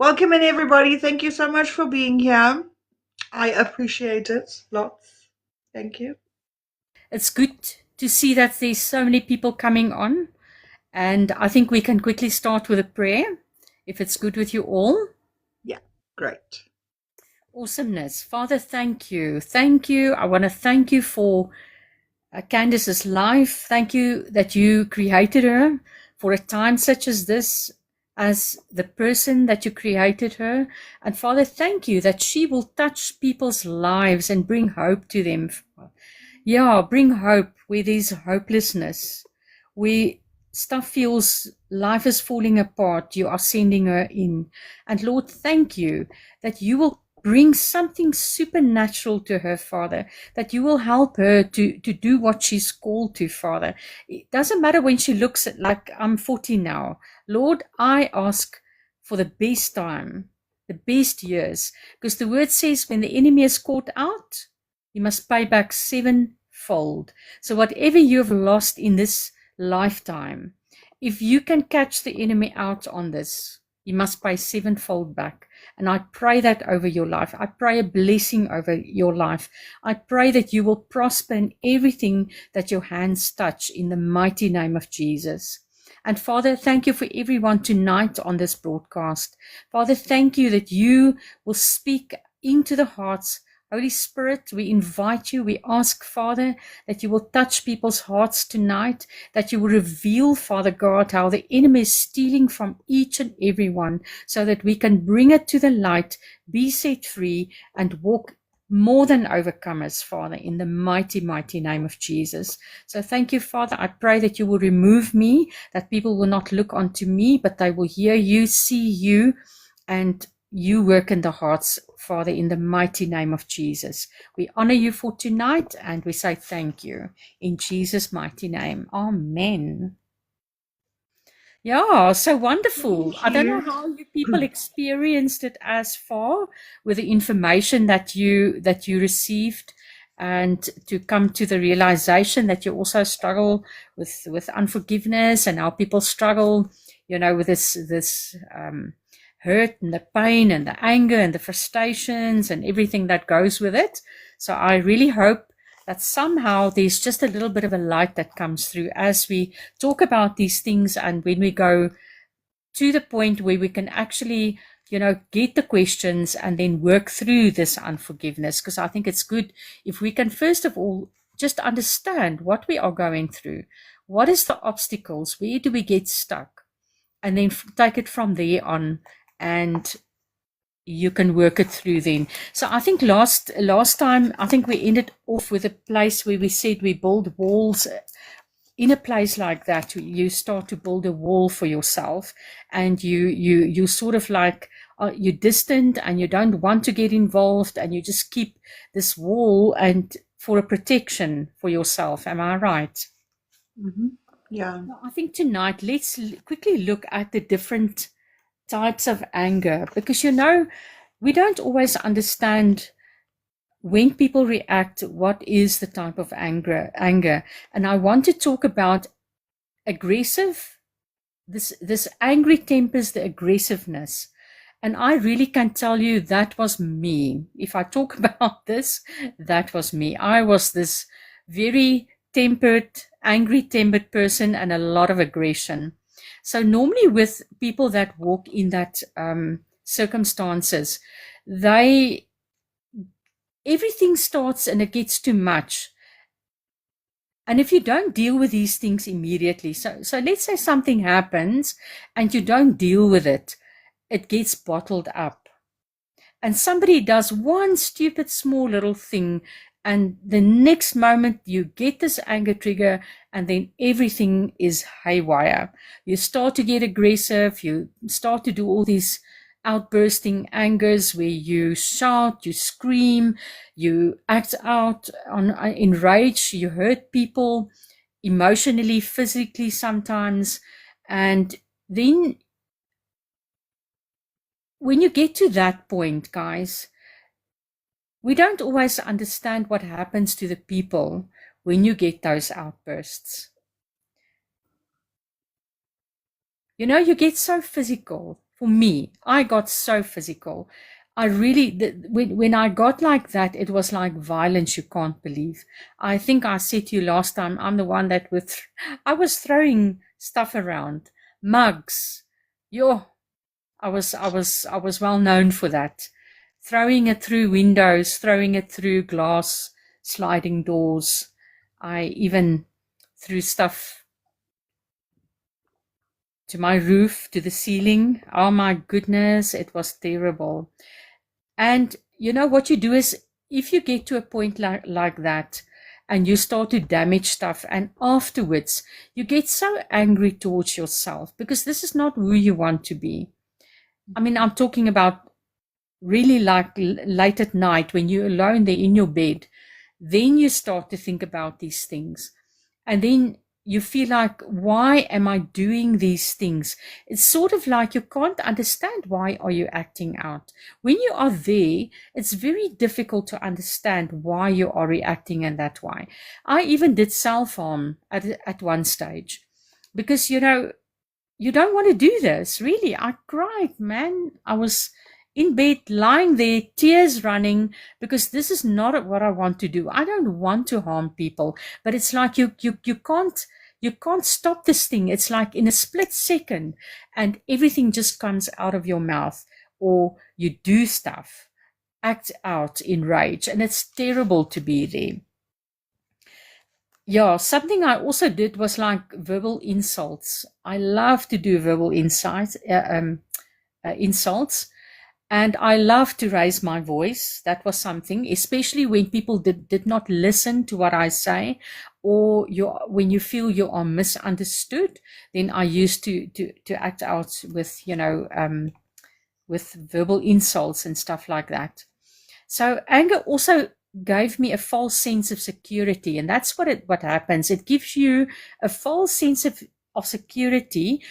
Welcome in, everybody. Thank you so much for being here. I appreciate it lots. Thank you. It's good to see that there's so many people coming on. And I think we can quickly start with a prayer, if it's good with you all. Yeah, great. Awesomeness. Father, thank you. Thank you. I want to thank you for Candace's life. Thank you that you created her for a time such as this, as the person that you created her. And Father, thank you that she will touch people's lives and bring hope to them. Yeah, bring hope where there's hopelessness, where stuff feels life is falling apart. You are sending her in. And Lord, thank you that you will bring something supernatural to her, Father, that you will help her to do what she's called to, Father. It doesn't matter when she looks at, like, I'm 40 now. Lord, I ask for the best time, the best years, because the word says when the enemy is caught out, you must pay back sevenfold. So whatever you have lost in this lifetime, if you can catch the enemy out on this, you must pay sevenfold back. And I pray that over your life. I pray a blessing over your life. I pray that you will prosper in everything that your hands touch in the mighty name of Jesus. And Father, thank you for everyone tonight on this broadcast. Father, thank you that you will speak into the hearts. Holy Spirit, we invite you. We ask, Father, that you will touch people's hearts tonight, that you will reveal, Father God, how the enemy is stealing from each and every one, so that we can bring it to the light, be set free, and walk more than overcomers, Father, in the mighty, mighty name of Jesus. So thank you, Father. I pray that you will remove me, that people will not look onto me, but they will hear you, see you, and you work in the hearts, Father, in the mighty name of Jesus. We honor you for tonight and we say thank you in Jesus' mighty name. Amen. Yeah, so wonderful. Thank I don't know you. how you people experienced it as far with the information that you received, and to come to the realization that you also struggle with unforgiveness, and how people struggle, with this hurt and the pain and the anger and the frustrations and everything that goes with it. So I really hope that somehow there's just a little bit of a light that comes through as we talk about these things, and when we go to the point where we can actually get the questions and then work through this unforgiveness. Because I think it's good if we can first of all just understand what we are going through, what is the obstacles, where do we get stuck, and then take it from there on, and you can work it through then. So I think last time, I think we ended off with a place where we said we build walls. In a place like that, you start to build a wall for yourself, and you sort of like, you're distant and you don't want to get involved, and you just keep this wall and for a protection for yourself. Am I right? Mm-hmm. Yeah. I think tonight let's quickly look at the different types of anger, because we don't always understand when people react, what is the type of anger. And I want to talk about aggressive, this angry tempers, the aggressiveness. And I really can tell you that was me. If I talk about this, that was me. I was this very tempered, angry tempered person, and a lot of aggression. So normally with people that walk in that circumstances, they everything starts and it gets too much. And if you don't deal with these things immediately, so let's say something happens and you don't deal with it, it gets bottled up. And somebody does one stupid small little thing, and the next moment you get this anger trigger, and then everything is haywire. You start to get aggressive, you start to do all these outbursting angers where you shout, you scream, you act out in rage, you hurt people emotionally, physically sometimes. And then when you get to that point, guys, we don't always understand what happens to the people when you get those outbursts. You get so physical. for me, I got so physical. I really, when I got like that, it was like violence you can't believe. I think I said to you last time, I'm the one that I was throwing stuff around, mugs. Yo, I was well known for that. Throwing it through windows, throwing it through glass, sliding doors. I even threw stuff to my roof, to the ceiling. Oh my goodness, it was terrible. And you know what you do is, if you get to a point like that and you start to damage stuff, and afterwards you get so angry towards yourself because this is not who you want to be. I mean, I'm talking about really like late at night when you're alone there in your bed, then you start to think about these things. And then you feel like, why am I doing these things? It's sort of like you can't understand why are you acting out. When you are there, it's very difficult to understand why you are reacting in that way. I even did self-harm at one stage because, you know, you don't want to do this. Really, I cried, man. I was in bed, lying there, tears running, because this is not what I want to do. I don't want to harm people, but it's like you can't stop this thing. It's like in a split second, and everything just comes out of your mouth, or you do stuff, act out in rage, and it's terrible to be there. Yeah, something I also did was like verbal insults. I love to do verbal insults, and I love to raise my voice. That was something, especially when people did not listen to what I say, or when you feel you are misunderstood. Then I used to act out with, you know, with verbal insults and stuff like that. So anger also gave me a false sense of security, and that's what happens. It gives you a false sense of security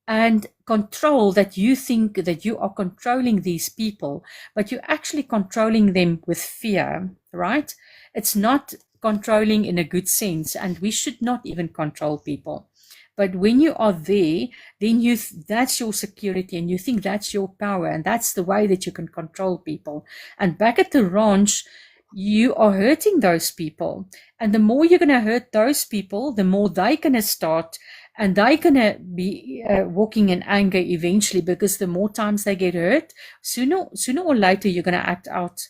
and control, that you think that you are controlling these people, but you're actually controlling them with fear, right? It's not controlling in a good sense, and we should not even control people. But when you are there, then that's your security, and you think that's your power, and that's the way that you can control people. And back at the ranch, you are hurting those people. And the more you're going to hurt those people, the more they're going to start, and they're going to be walking in anger eventually, because the more times they get hurt, sooner or later, you're going to act out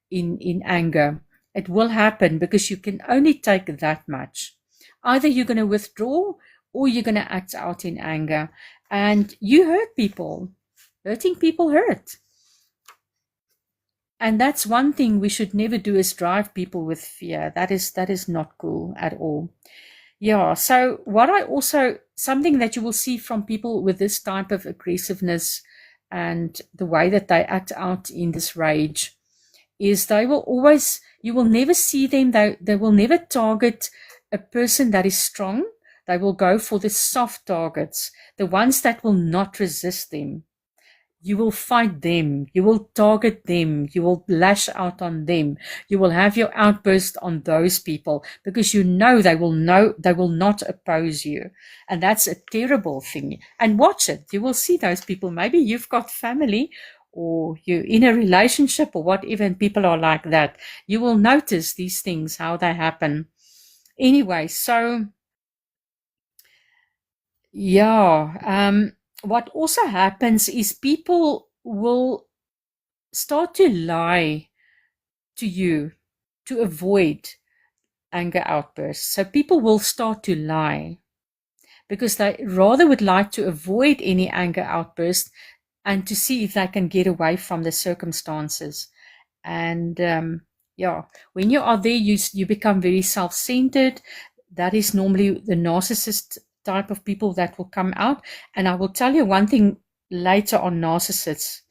in anger. It will happen because you can only take that much. Either you're going to withdraw, or you're going to act out in anger, and you hurt people. Hurting people hurt. And that's one thing we should never do, is drive people with fear. That is not cool at all. Yeah, so something that you will see from people with this type of aggressiveness and the way that they act out in this rage is you will never see them, they will never target a person that is strong. They will go for the soft targets, the ones that will not resist them. You will fight them. You will target them. You will lash out on them. You will have your outburst on those people, because you know they will not oppose you. And that's a terrible thing. And watch it. You will see those people. Maybe you've got family, or you're in a relationship, or whatever, and people are like that. You will notice these things, how they happen. Anyway, so yeah, what also happens is people will start to lie to you to avoid anger outbursts. So people will start to lie because they rather would like to avoid any anger outburst and to see if they can get away from the circumstances. And yeah, when you are there, you become very self-centered. That is normally the narcissist type of people that will come out. And I will tell you one thing later on narcissists,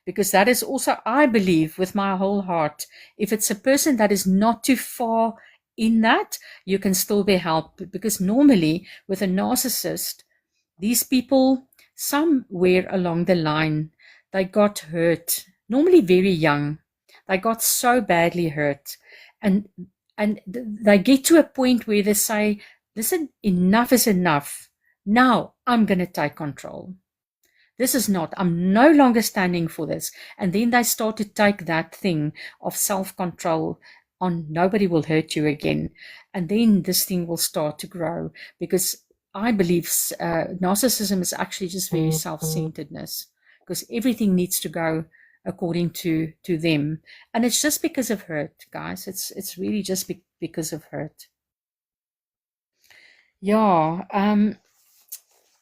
because that is also, I believe with my whole heart, if it's a person that is not too far in that, you can still be helped. Because normally with a narcissist, these people, somewhere along the line, they got hurt, normally very young. They got so badly hurt, and they get to a point where they say, listen, enough is enough. Now I'm going to take control. This is not, I'm no longer standing for this. And then they start to take that thing of self-control on nobody will hurt you again. And then this thing will start to grow, because I believe narcissism is actually just very self-centeredness, because everything needs to go according to them. And it's just because of hurt, guys. It's really just because of hurt. Yeah.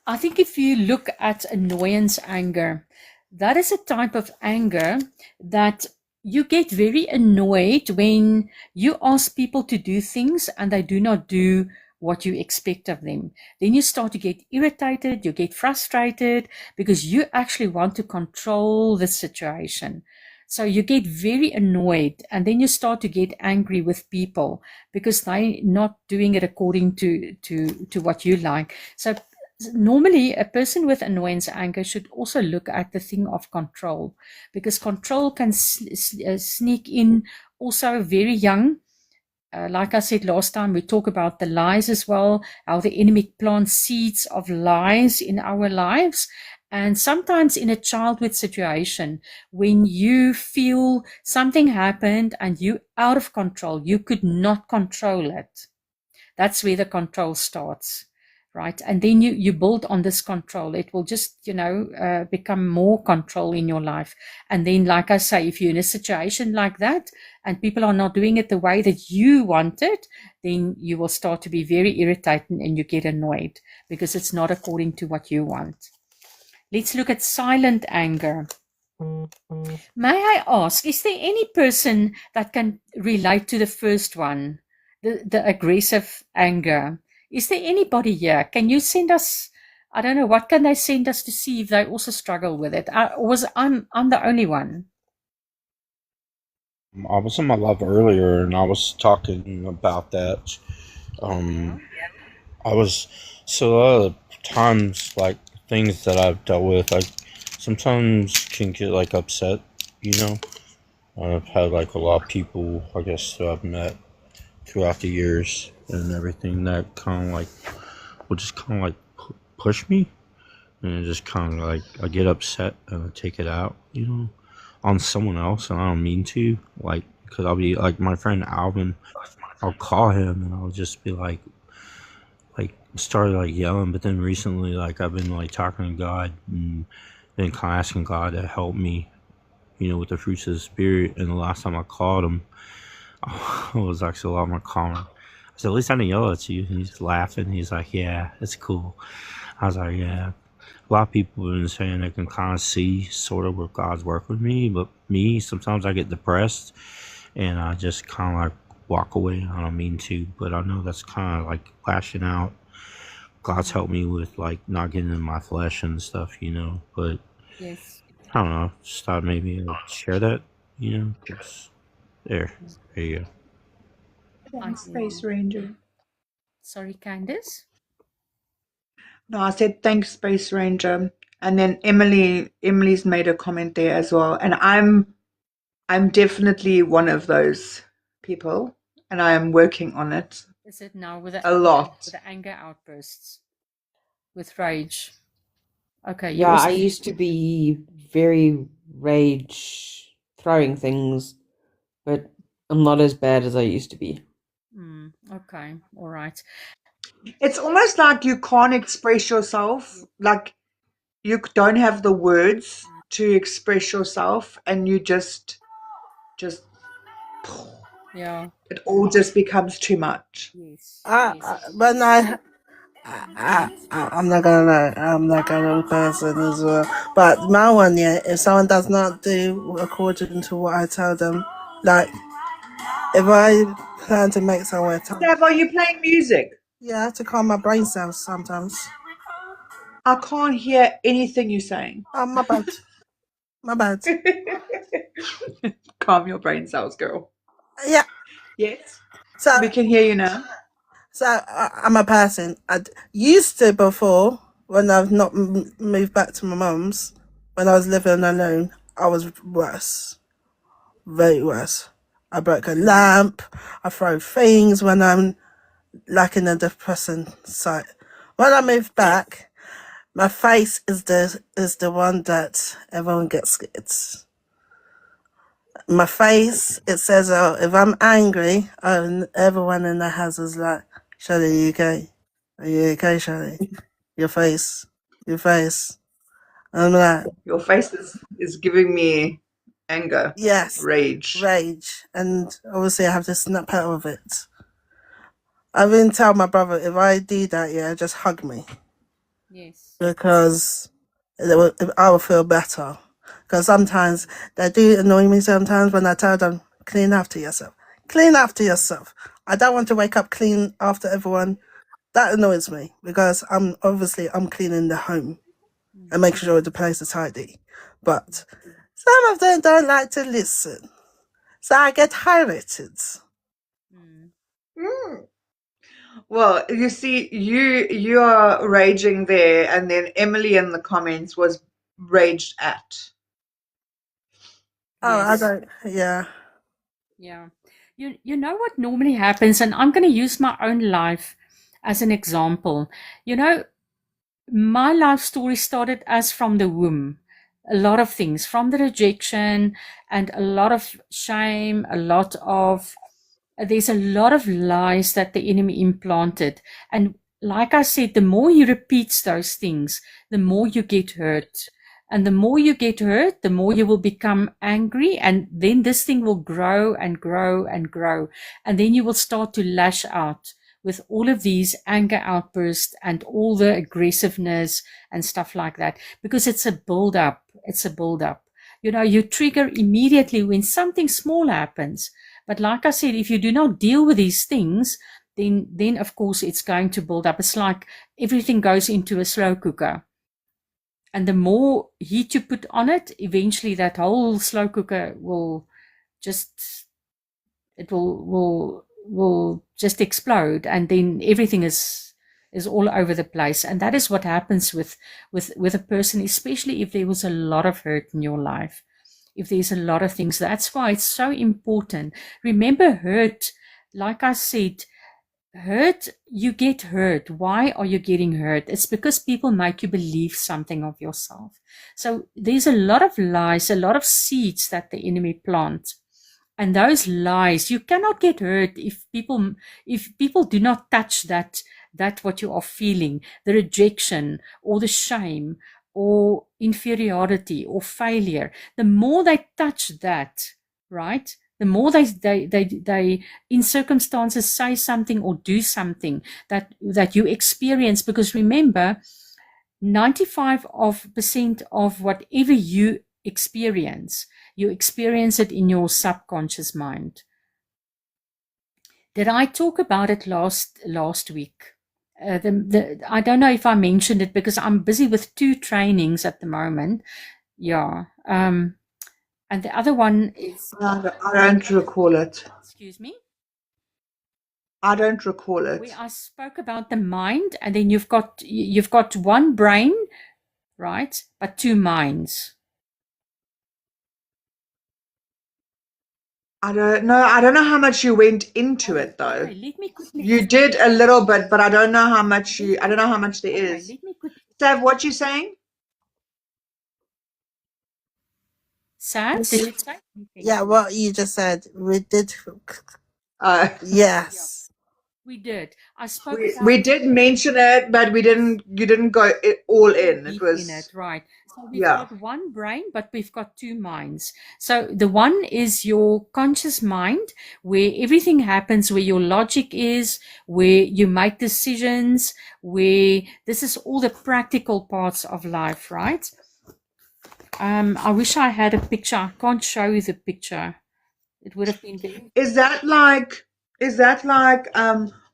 I think if you look at annoyance anger, that is a type of anger that you get very annoyed when you ask people to do things and they do not do what you expect of them. Then you start to get irritated, you get frustrated, because you actually want to control the situation. So you get very annoyed, and then you start to get angry with people because they're not doing it according to what you like. So normally a person with annoyance anger should also look at the thing of control, because control can sneak in also very young. Like I said last time, we talk about the lies as well, how the enemy plants seeds of lies in our lives. And sometimes in a childhood situation, when you feel something happened and you out of control, you could not control it. That's where the control starts, right? And then you build on this control. It will just, become more control in your life. And then, like I say, if you're in a situation like that and people are not doing it the way that you want it, then you will start to be very irritated and you get annoyed because it's not according to what you want. Let's look at silent anger. May I ask, is there any person that can relate to the first one, the aggressive anger? Is there anybody here? Can you send us, I don't know, what can they send us to see if they also struggle with it? I'm the only one? I was in my live earlier and I was talking about that. So a lot of times, like, things that I've dealt with, I sometimes can get, like, upset, I've had, like, a lot of people, I guess, that I've met throughout the years and everything that kind of, like, will just kind of, like, push me. And it just kind of, like, I get upset and I take it out, on someone else, and I don't mean to, like, because I'll be, like, my friend Alvin, I'll call him and I'll just be, like, started, like, yelling, but then recently, like, I've been, like, talking to God and been kind of asking God to help me, with the fruits of the Spirit. And the last time I called him, I was actually a lot more calmer. I said, at least I didn't yell at you. And he's laughing. He's like, yeah, it's cool. I was like, yeah. A lot of people have been saying they can kind of see sort of where God's work with me, but me, sometimes I get depressed and I just kind of, like, walk away. I don't mean to, but I know that's kind of, like, lashing out. God's helped me with, like, not getting in my flesh and stuff, but Yes. I don't know, just thought maybe I'd share that, just there you go. Thanks, Space Ranger. Sorry, Candice? No, I said thanks, Space Ranger. And then Emily's made a comment there as well. And I'm definitely one of those people, and I am working on it. Is it now with a lot? With the anger outbursts, with rage? Okay. Yeah, I used to be very rage throwing things, but I'm not as bad as I used to be. Okay. All right. It's almost like you can't express yourself. Like you don't have the words to express yourself, and you just Yeah. it all just becomes too much. Yes. But I'm not gonna lie, I'm that kind of person as well. But my one, yeah, if someone does not do according to what I tell them, like if I plan to make someone Dave, are you playing music? yeah, to calm my brain cells sometimes. I can't hear anything you're saying. Oh, my bad. My bad. Calm your brain cells, girl. Yeah. Yes. So we can hear you now. So I'm a person. I used to before, when I've not moved back to my mum's, when I was living alone, I was worse. Very worse. I broke a lamp. I throw things when I'm like in a depressing site. When I moved back, My face is the one that everyone gets scared. My face, it says, oh, if I'm angry, everyone in the house is like, Shirley, are you okay? Are you okay, Shirley? Your face. I'm like, Your face is giving me anger, yes, rage. rage. And obviously I have to snap out of it. I even tell my brother, if I do that, yeah, just hug me. Yes. Because I will feel better. Because sometimes they do annoy me sometimes when I tell them, clean after yourself. Clean after yourself. I don't want to wake up clean after everyone. That annoys me because I'm cleaning the home and making sure the place is tidy. But some of them don't like to listen. So I get irritated. Mm. Well, you see, you are raging there, and then Emily in the comments was raged at. Oh, I Yes. don't, yeah. Yeah. You know what normally happens, and I'm going to use my own life as an example. You know, my life story started as from the womb. A lot of things, from the rejection and a lot of shame, there's a lot of lies that the enemy implanted. And like I said, the more he repeats those things, the more you get hurt. And the more you get hurt, the more you will become angry. And then this thing will grow and grow and grow. And then you will start to lash out with all of these anger outbursts and all the aggressiveness and stuff like that, because it's a build up. It's a build up. You know, you trigger immediately when something small happens. But like I said, if you do not deal with these things, then of course it's going to build up. It's like everything goes into a slow cooker. And the more heat you put on it, eventually that whole slow cooker will just, it will just explode, and then everything is all over the place. And that is what happens with a person, especially if there was a lot of hurt in your life, if there's a lot of things. That's why it's so important. Remember, hurt, like I said, hurt, you get hurt. Why are you getting hurt? It's because people make you believe something of yourself. So there's a lot of lies, a lot of seeds that the enemy plants. And those lies, you cannot get hurt if people do not touch that what you are feeling, the rejection or the shame or inferiority or failure. The more they touch that, right? The more they in circumstances say something or do something that you experience, because remember, 95% of whatever you experience it in your subconscious mind. Did I talk about it last week? I don't know if I mentioned it because I'm busy with 2 trainings at the moment. Yeah. And the other one is, I don't recall it. excuse me? I don't recall Where it. I spoke about the mind, and then you've got one brain, right? But 2 minds. I don't know. I don't know how much you went into it though. Okay, let me quickly. You did a little bit, but I don't know how much I don't know how much there Okay, is. let me quickly. Sav, what you saying? Sav, did you say anything? Yeah, what you just said, we did. Yes. We did. I spoke We did mention it, but you didn't go all in. It deep was in it, right? So we've got one brain, but we've got 2 minds. So the one is your conscious mind, where everything happens, where your logic is, where you make decisions, where this is all the practical parts of life, right? I wish I had a picture. I can't show you the picture. It would have been very. Is that like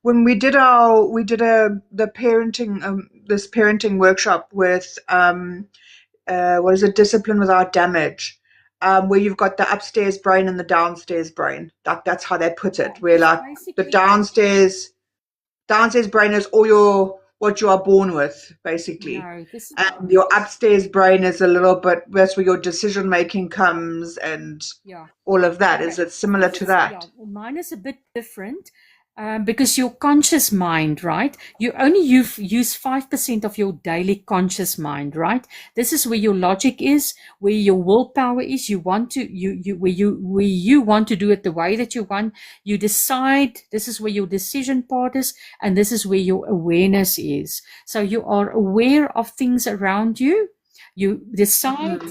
when we did the parenting this parenting workshop with what is it, discipline without damage, where you've got the upstairs brain and the downstairs brain. That's how they put it. Where like the downstairs brain is all what you are born with, basically. No, this is. And your upstairs brain is a little bit, that's where your decision making comes and Yeah. all of that. Okay. Is it similar to that? Yeah, mine is a bit different. because your conscious mind, right? You only use 5% of your daily conscious mind, right? This is where your logic is, where your willpower is. You want to, where you want to do it the way that you want. You decide. This is where your decision part is, and this is where your awareness is. So you are aware of things around you. You decide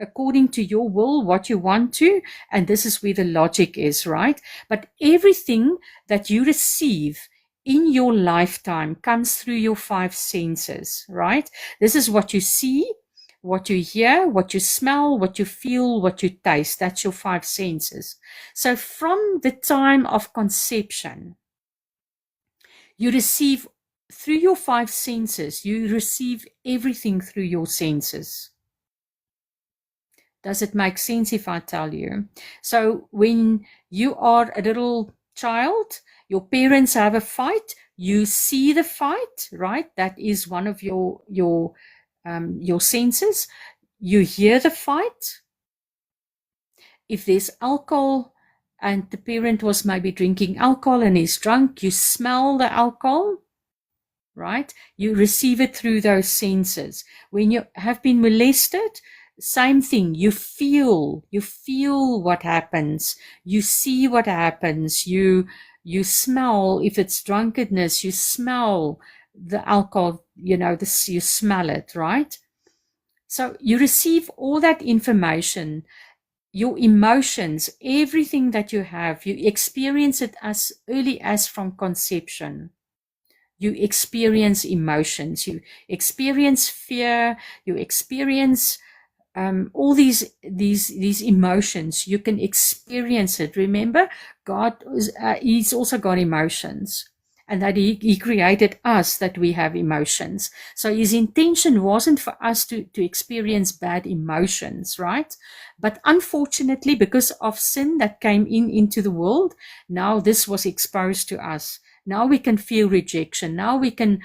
according to your will what you want to, and this is where the logic is, right? But everything that you receive in your lifetime comes through your 5 senses, right? This is what you see, what you hear, what you smell, what you feel, what you taste. That's your 5 senses. So from the time of conception, you receive through your 5 senses, you receive everything through your senses. Does it make sense if I tell you? So when you are a little child, your parents have a fight, you see the fight, right? That is one of your senses. You hear the fight. If there's alcohol and the parent was maybe drinking alcohol and is drunk, you smell the alcohol, right? You receive it through those senses. When you have been molested, same thing. You feel what happens. You see what happens. You smell. If it's drunkenness, you smell the alcohol. You smell it, right? So you receive all that information, your emotions, everything that you have. You experience it as early as from conception. You experience emotions. You experience fear. You experience all these emotions. You can experience it. Remember, God he's also got emotions, and that he created us that we have emotions. So his intention wasn't for us to experience bad emotions, right? But unfortunately, because of sin that came into the world, now this was exposed to us. Now we can feel rejection. Now we can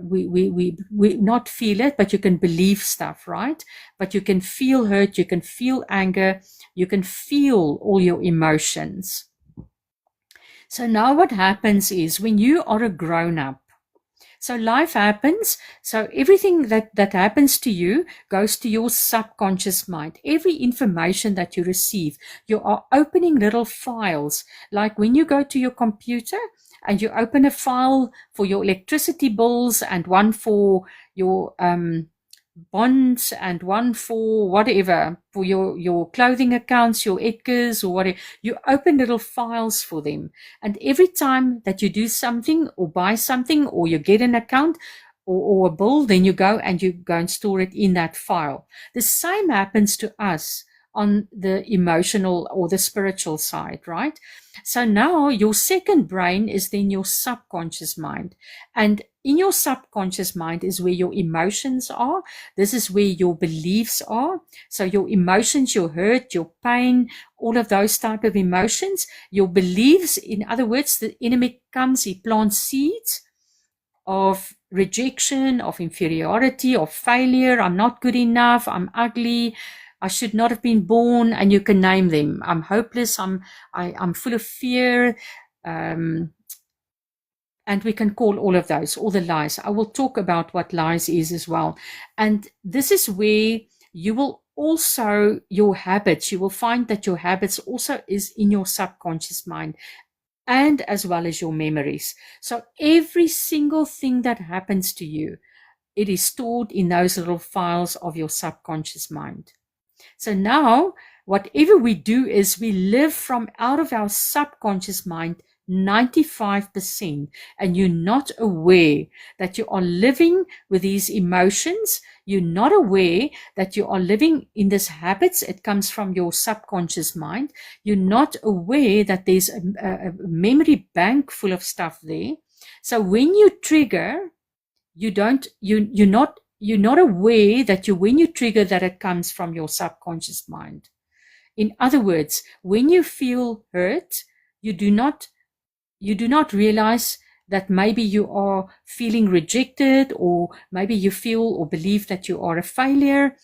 we not feel it, but you can believe stuff, right? But you can feel hurt, you can feel anger, you can feel all your emotions. So now what happens is when you are a grown-up, so life happens, so everything that happens to you goes to your subconscious mind. Every information that you receive, you are opening little files. Like when you go to your computer and you open a file for your electricity bills and one for your bonds and one for whatever, for your clothing accounts, your Edgars or whatever. You open little files for them. And every time that you do something or buy something or you get an account or a bill, then you go and store it in that file. The same happens to us on the emotional or the spiritual side, right? So now your second brain is then your subconscious mind. And in your subconscious mind is where your emotions are. This is where your beliefs are. So your emotions, your hurt, your pain, all of those type of emotions, your beliefs, in other words, the enemy comes, he plants seeds of rejection, of inferiority, of failure. I'm not good enough. I'm ugly. I should not have been born, and you can name them. I'm hopeless. I'm full of fear. And we can call all of those, all the lies. I will talk about what lies is as well. And this is where you will also, your habits, you will find that your habits also is in your subconscious mind, and as well as your memories. So every single thing that happens to you, it is stored in those little files of your subconscious mind. So now, whatever we do is we live from out of our subconscious mind 95%, and you're not aware that you are living with these emotions. You're not aware that you are living in these habits. It comes from your subconscious mind. You're not aware that there's a memory bank full of stuff there. So when you trigger, you're not aware that when you trigger that it comes from your subconscious mind. In other words, when you feel hurt, you do not realize that maybe you are feeling rejected, or maybe you feel or believe that you are a failure.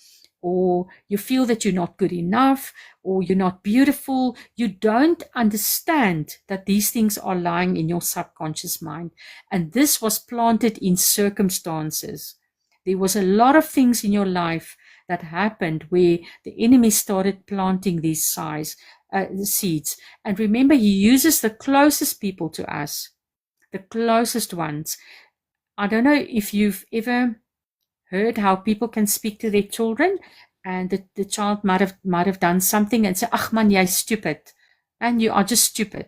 or you feel that you're not good enough, or you're not beautiful. You don't understand that these things are lying in your subconscious mind. And this was planted in circumstances. There was a lot of things in your life that happened where the enemy started planting these seeds. And remember, he uses the closest people to us, the closest ones. I don't know if you've ever heard how people can speak to their children, and the child might have done something and say, "Ach man, jy's stupid," and you are just stupid.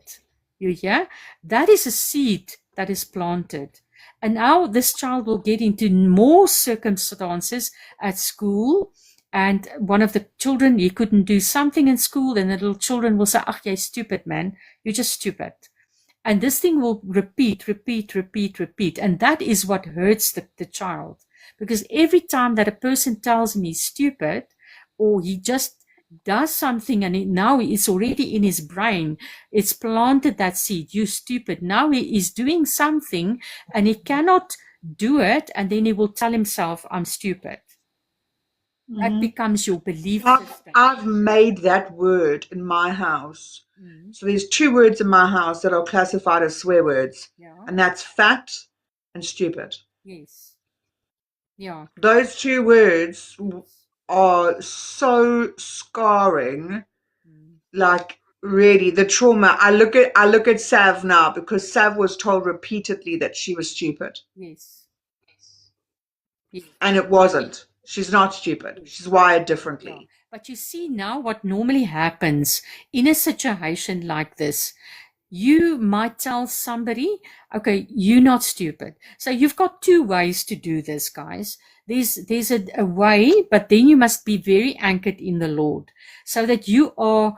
You hear? That is a seed that is planted. And now this child will get into more circumstances at school, and one of the children, he couldn't do something in school, and the little children will say, "Ach, jy's stupid, man. You're just stupid." And this thing will repeat. And that is what hurts the child. Because every time that a person tells him he's stupid, or he just does something and now it's already in his brain, it's planted that seed, "You stupid." Now he is doing something and he cannot do it, and then he will tell himself, "I'm stupid." That becomes your belief system. I've made that word in my house. So there's 2 words in my house that are classified as swear words, and that's fat and stupid. Yes. Yeah. Those 2 words are so scarring. Like, really, the trauma. I look at Sav now, because Sav was told repeatedly that she was stupid, Yes. and it wasn't. She's not stupid. She's wired differently. Yeah. But you see now what normally happens in a situation like this. You might tell somebody, "Okay, you're not stupid." So you've got 2 ways to do this, guys. There's a way, but then you must be very anchored in the Lord, so that you are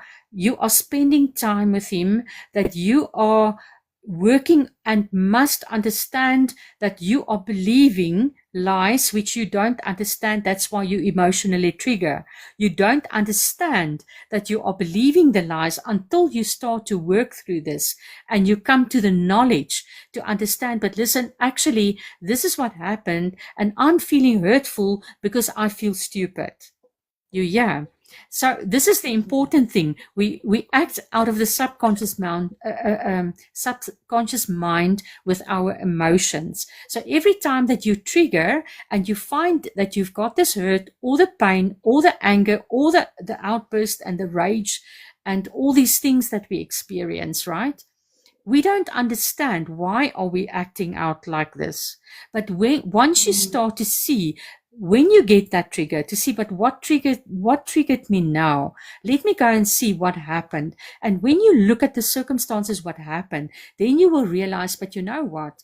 spending time with him, that you are working and must understand that you are believing lies which you don't understand. That's why you emotionally trigger. You don't understand that you are believing the lies until you start to work through this and you come to the knowledge to understand, but listen, actually, this is what happened, and I'm feeling hurtful because I feel stupid. Yeah. So this is the important thing. We act out of the subconscious mind with our emotions. So every time that you trigger and you find that you've got this hurt, or the pain, or the anger, or the outburst and the rage and all these things that we experience, right? We don't understand why are we acting out like this. But once you start to see, when you get that trigger, to see, but what triggered me now? Let me go and see what happened. And when you look at the circumstances, what happened, then you will realize, but you know what?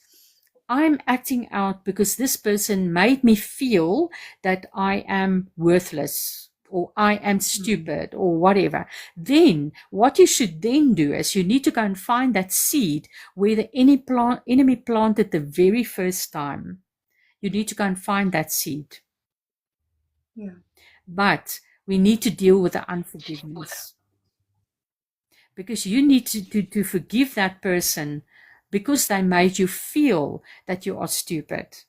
I'm acting out because this person made me feel that I am worthless, or I am stupid, or whatever. Then what you should then do is you need to go and find that seed where the enemy planted the very first time. You need to go and find that seed. Yeah. But we need to deal with the unforgiveness, because you need to forgive that person because they made you feel that you are stupid.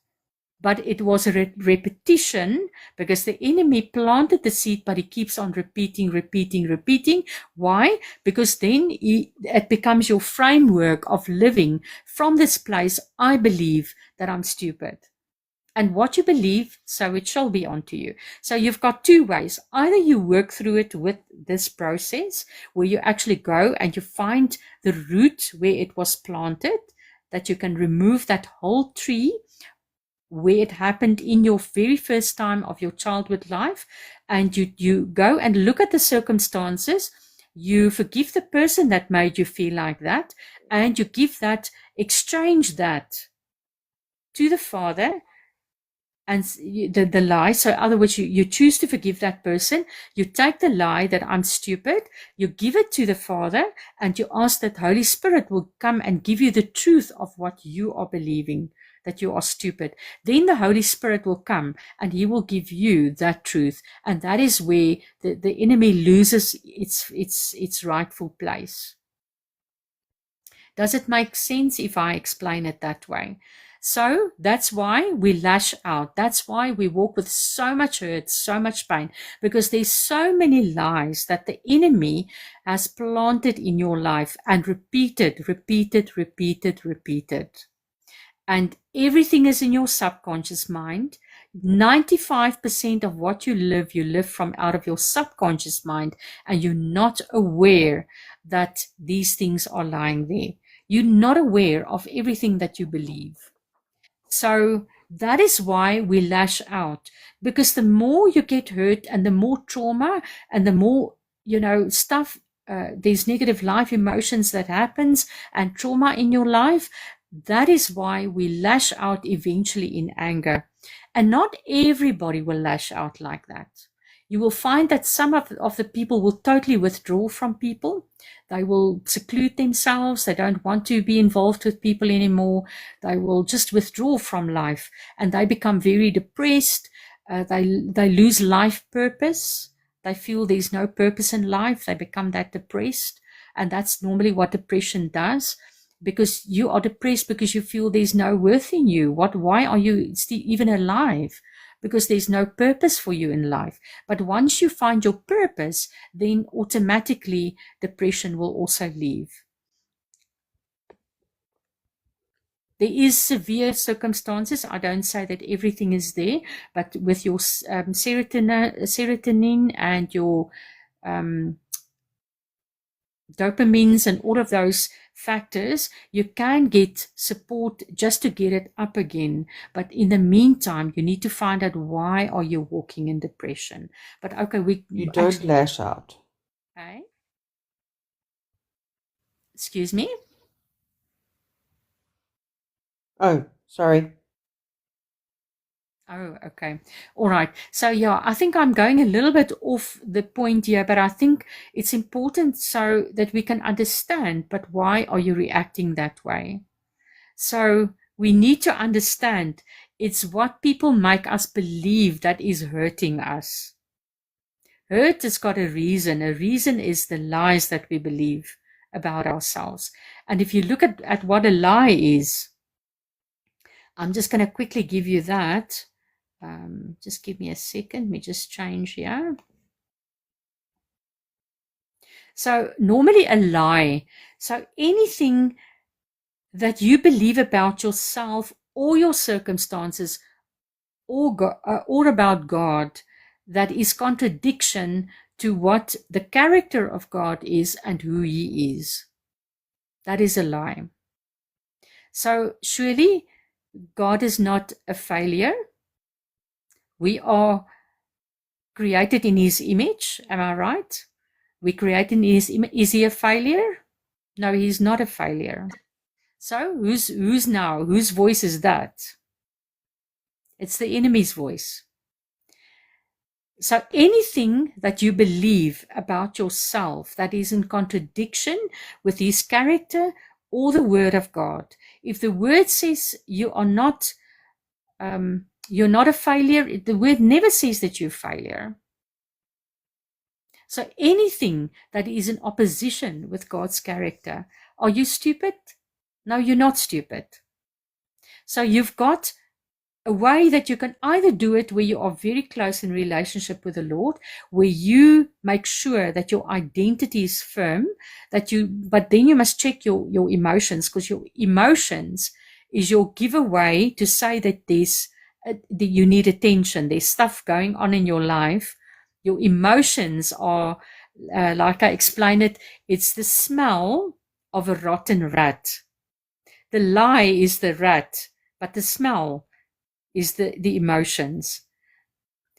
But it was a repetition, because the enemy planted the seed, but he keeps on repeating. Why? Because then it becomes your framework of living from this place. I believe that I'm stupid. And what you believe, so it shall be unto you. So you've got 2 ways. Either you work through it with this process, where you actually go and you find the root where it was planted, that you can remove that whole tree where it happened in your very first time of your childhood life, and you go and look at the circumstances, you forgive the person that made you feel like that, and you exchange that to the Father, and the lie. So in other words, you choose to forgive that person. You take the lie that I'm stupid, you give it to the Father, and you ask that Holy Spirit will come and give you the truth of what you are believing, that you are stupid. Then the Holy Spirit will come and he will give you that truth. And that is where the enemy loses its rightful place. Does it make sense if I explain it that way? So that's why we lash out. That's why we walk with so much hurt, so much pain, because there's so many lies that the enemy has planted in your life and repeated. And everything is in your subconscious mind. 95% of what you live from out of your subconscious mind, and you're not aware that these things are lying there. You're not aware of everything that you believe. So that is why we lash out, because the more you get hurt and the more trauma and the more, stuff, there's negative life emotions that happens and trauma in your life. That is why we lash out eventually in anger. And not everybody will lash out like that. You will find that some of the people will totally withdraw from people. They will seclude themselves. They don't want to be involved with people anymore. They will just withdraw from life, and they become very depressed. They lose life purpose. They feel there's no purpose in life. They become that depressed. And that's normally what depression does, because you are depressed because you feel there's no worth in you. Why are you even alive? Because there's no purpose for you in life. But once you find your purpose, then automatically depression will also leave. There is severe circumstances. I don't say that everything is there, but with your serotonin and your dopamines and all of those factors, you can get support just to get it up again. But in the meantime, you need to find out, why are you walking in depression? But okay, You don't lash out. Okay. Excuse me? Oh, sorry. Oh, okay. All right. So yeah, I think I'm going a little bit off the point here, but I think it's important so that we can understand, but why are you reacting that way? So we need to understand it's what people make us believe that is hurting us. Hurt has got a reason. A reason is the lies that we believe about ourselves. And if you look at what a lie is, I'm just going to quickly give you that. Just give me a second. Let me just change here. So normally a lie. So anything that you believe about yourself or your circumstances or about God that is contradiction to what the character of God is and who He is. That is a lie. So surely God is not a failure. We are created in His image. Am I right? We created in His image. Is He a failure? No, He's not a failure. So whose voice is that? It's the enemy's voice. So anything that you believe about yourself that is in contradiction with His character or the Word of God, if the Word says you are not, you're not a failure, the Word never says that you're a failure. So anything that is in opposition with God's character, are you stupid? No, you're not stupid. So you've got a way that you can either do it where you are very close in relationship with the Lord, where you make sure that your identity is firm, but then you must check your emotions, because your emotions is your giveaway to say that you need attention. There's stuff going on in your life. Your emotions are, like I explained it, it's the smell of a rotten rat. The lie is the rat, but the smell is the emotions.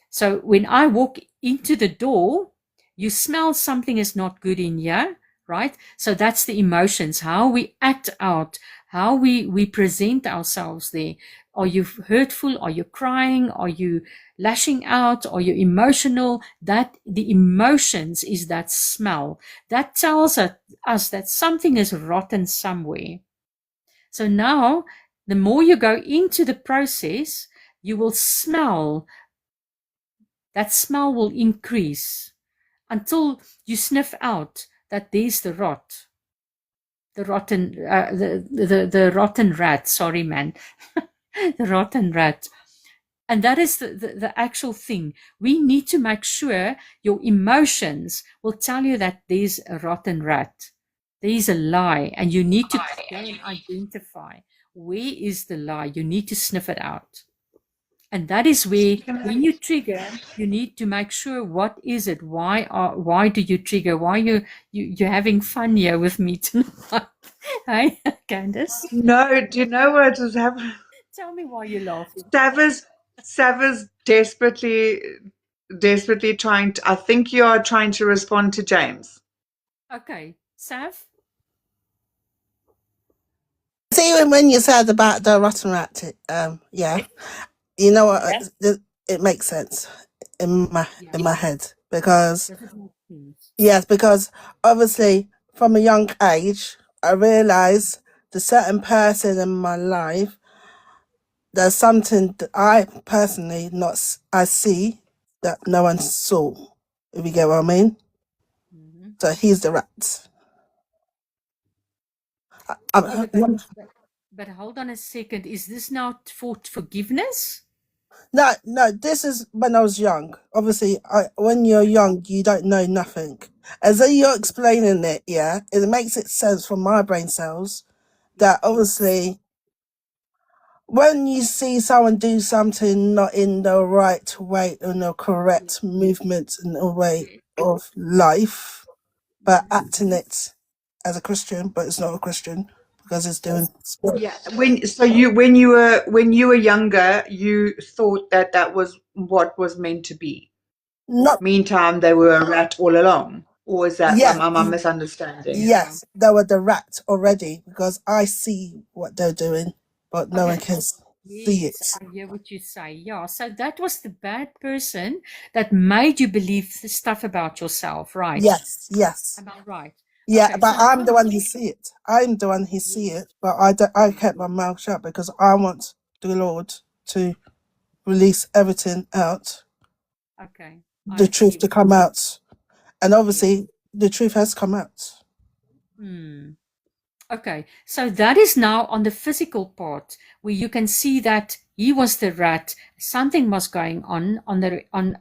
So when I walk into the door, you smell something is not good in here, right? So that's the emotions, how we act out, how we present ourselves there. Are you hurtful? Are you crying? Are you lashing out? Are you emotional? That the emotions is that smell. That tells us that something is rotten somewhere. So now, the more you go into the process, you will smell. That smell will increase until you sniff out that there's the rotten rat. Sorry, man. The rotten rat. And that is the actual thing. We need to make sure your emotions will tell you that there's a rotten rat. There's a lie, and you need to go and identify where is the lie. You need to sniff it out. And that is where, when you trigger, you need to make sure what is it. Why do you trigger? Why you're having fun here with me tonight? Hey, Candace, No, do you know what is happening? tell me why you're laughing. Sav's desperately trying to. I think you are trying to respond to James. Okay, Sav. See, when you said about the rotten rat, yeah, you know what? It makes sense in my head because Does it make sense? yes, because obviously from a young age, I realized the certain person in my life, there's something that I personally I see that no one saw. If you get what I mean. Mhm. So he's the rat. Oh, but hold on a second. Is this now for forgiveness? No, this is when I was young. Obviously, when you're young, you don't know nothing. As though you're explaining it, yeah, it makes it sense from my brain cells that obviously when you see someone do something not in the right way, in the correct movement in the way of life, but acting it as a Christian, but it's not a Christian because it's doing Yeah, when you were younger, you thought that was what was meant to be. not Meantime, they were a rat all along. Or is that yeah. am I misunderstanding? Yes, they were the rat already because I see what they're doing, but no one can see it. Yes, I hear what you say. Yeah, so that was the bad person that made you believe the stuff about yourself, right? Yes, yes, Am I right? yeah. Okay, But so I'm the one who see it. I'm the one who see it. But I kept my mouth shut because I want the Lord to release everything out, okay, I the truth to receive. come out, and obviously the truth has come out. Okay, so that is now on the physical part where you can see that he was the rat. Something was going on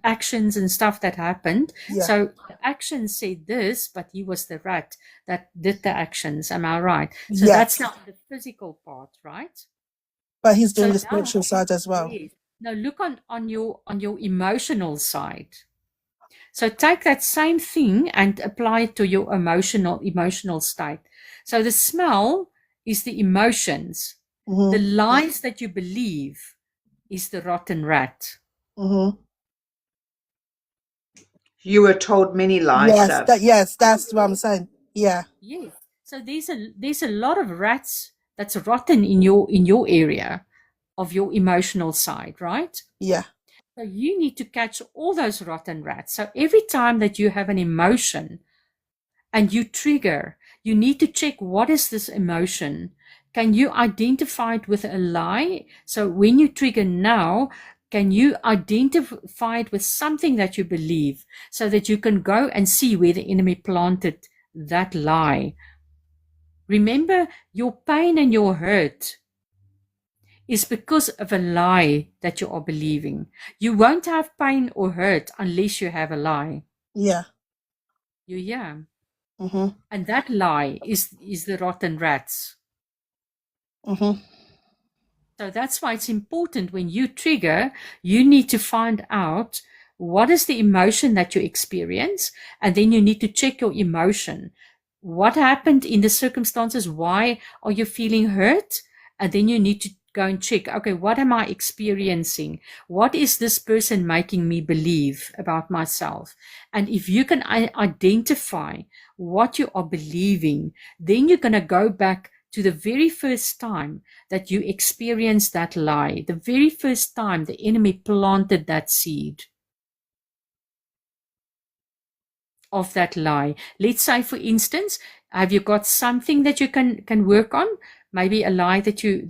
actions and stuff that happened. Yeah. So the actions said this, but he was the rat that did the actions. Am I right? So that's Yes, now the physical part, right? but he's doing So the now, spiritual side as well. yes. Now look on your emotional side. So take that same thing and apply it to your emotional state. So the smell is the emotions. The Mhm, lies that you believe is the rotten rat. mhm. You were told many lies, Sav. Yes, that's what I'm saying. Yeah, Yes. So there's a lot of rats that's rotten in your area of your emotional side, right? yeah, So you need to catch all those rotten rats. So every time that you have an emotion and you trigger, you need to check what is this emotion. Can you identify it with a lie? So when you trigger now, can you identify it with something that you believe so that you can go and see where the enemy planted that lie? Remember, your pain and your hurt is because of a lie that you are believing. You won't have pain or hurt unless you have a lie. yeah. You hear? Mhm, And that lie is the rotten rats. mhm. So that's why it's important when you trigger, you need to find out what is the emotion that you experience, and then you need to check your emotion. What happened in the circumstances? Why are you feeling hurt? And then you need to go and check, okay, what am I experiencing? What is this person making me believe about myself? And if you can identify what you are believing, then you're going to go back to the very first time that you experienced that lie, the very first time the enemy planted that seed of that lie. Let's say, for instance, have you got something that you can work on? Maybe a lie that you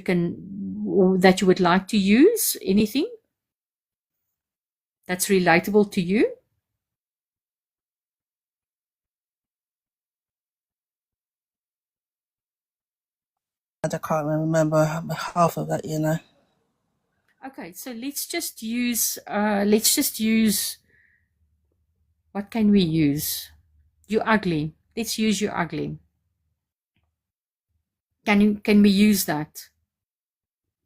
can, or that you would like to use? Anything that's relatable to you? can't remember half of that, you know. Okay, so let's just use what can we use? You ugly. Let's use you ugly. Can we use that?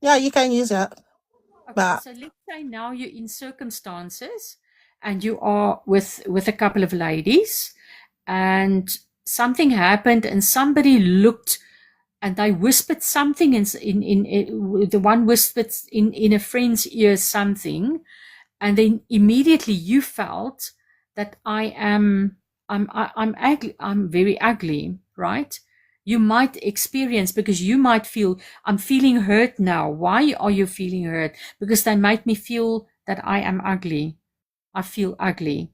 Yeah, you can use that. Okay, But so let's say now you're in circumstances and you are with a couple of ladies and something happened and somebody looked and they whispered something in the one whispered in a friend's ear something, and then immediately you felt that I'm ugly, I'm very ugly, right? You might experience, because you might feel, I'm feeling hurt now. Why are you feeling hurt? Because they made me feel that I am ugly. I feel ugly,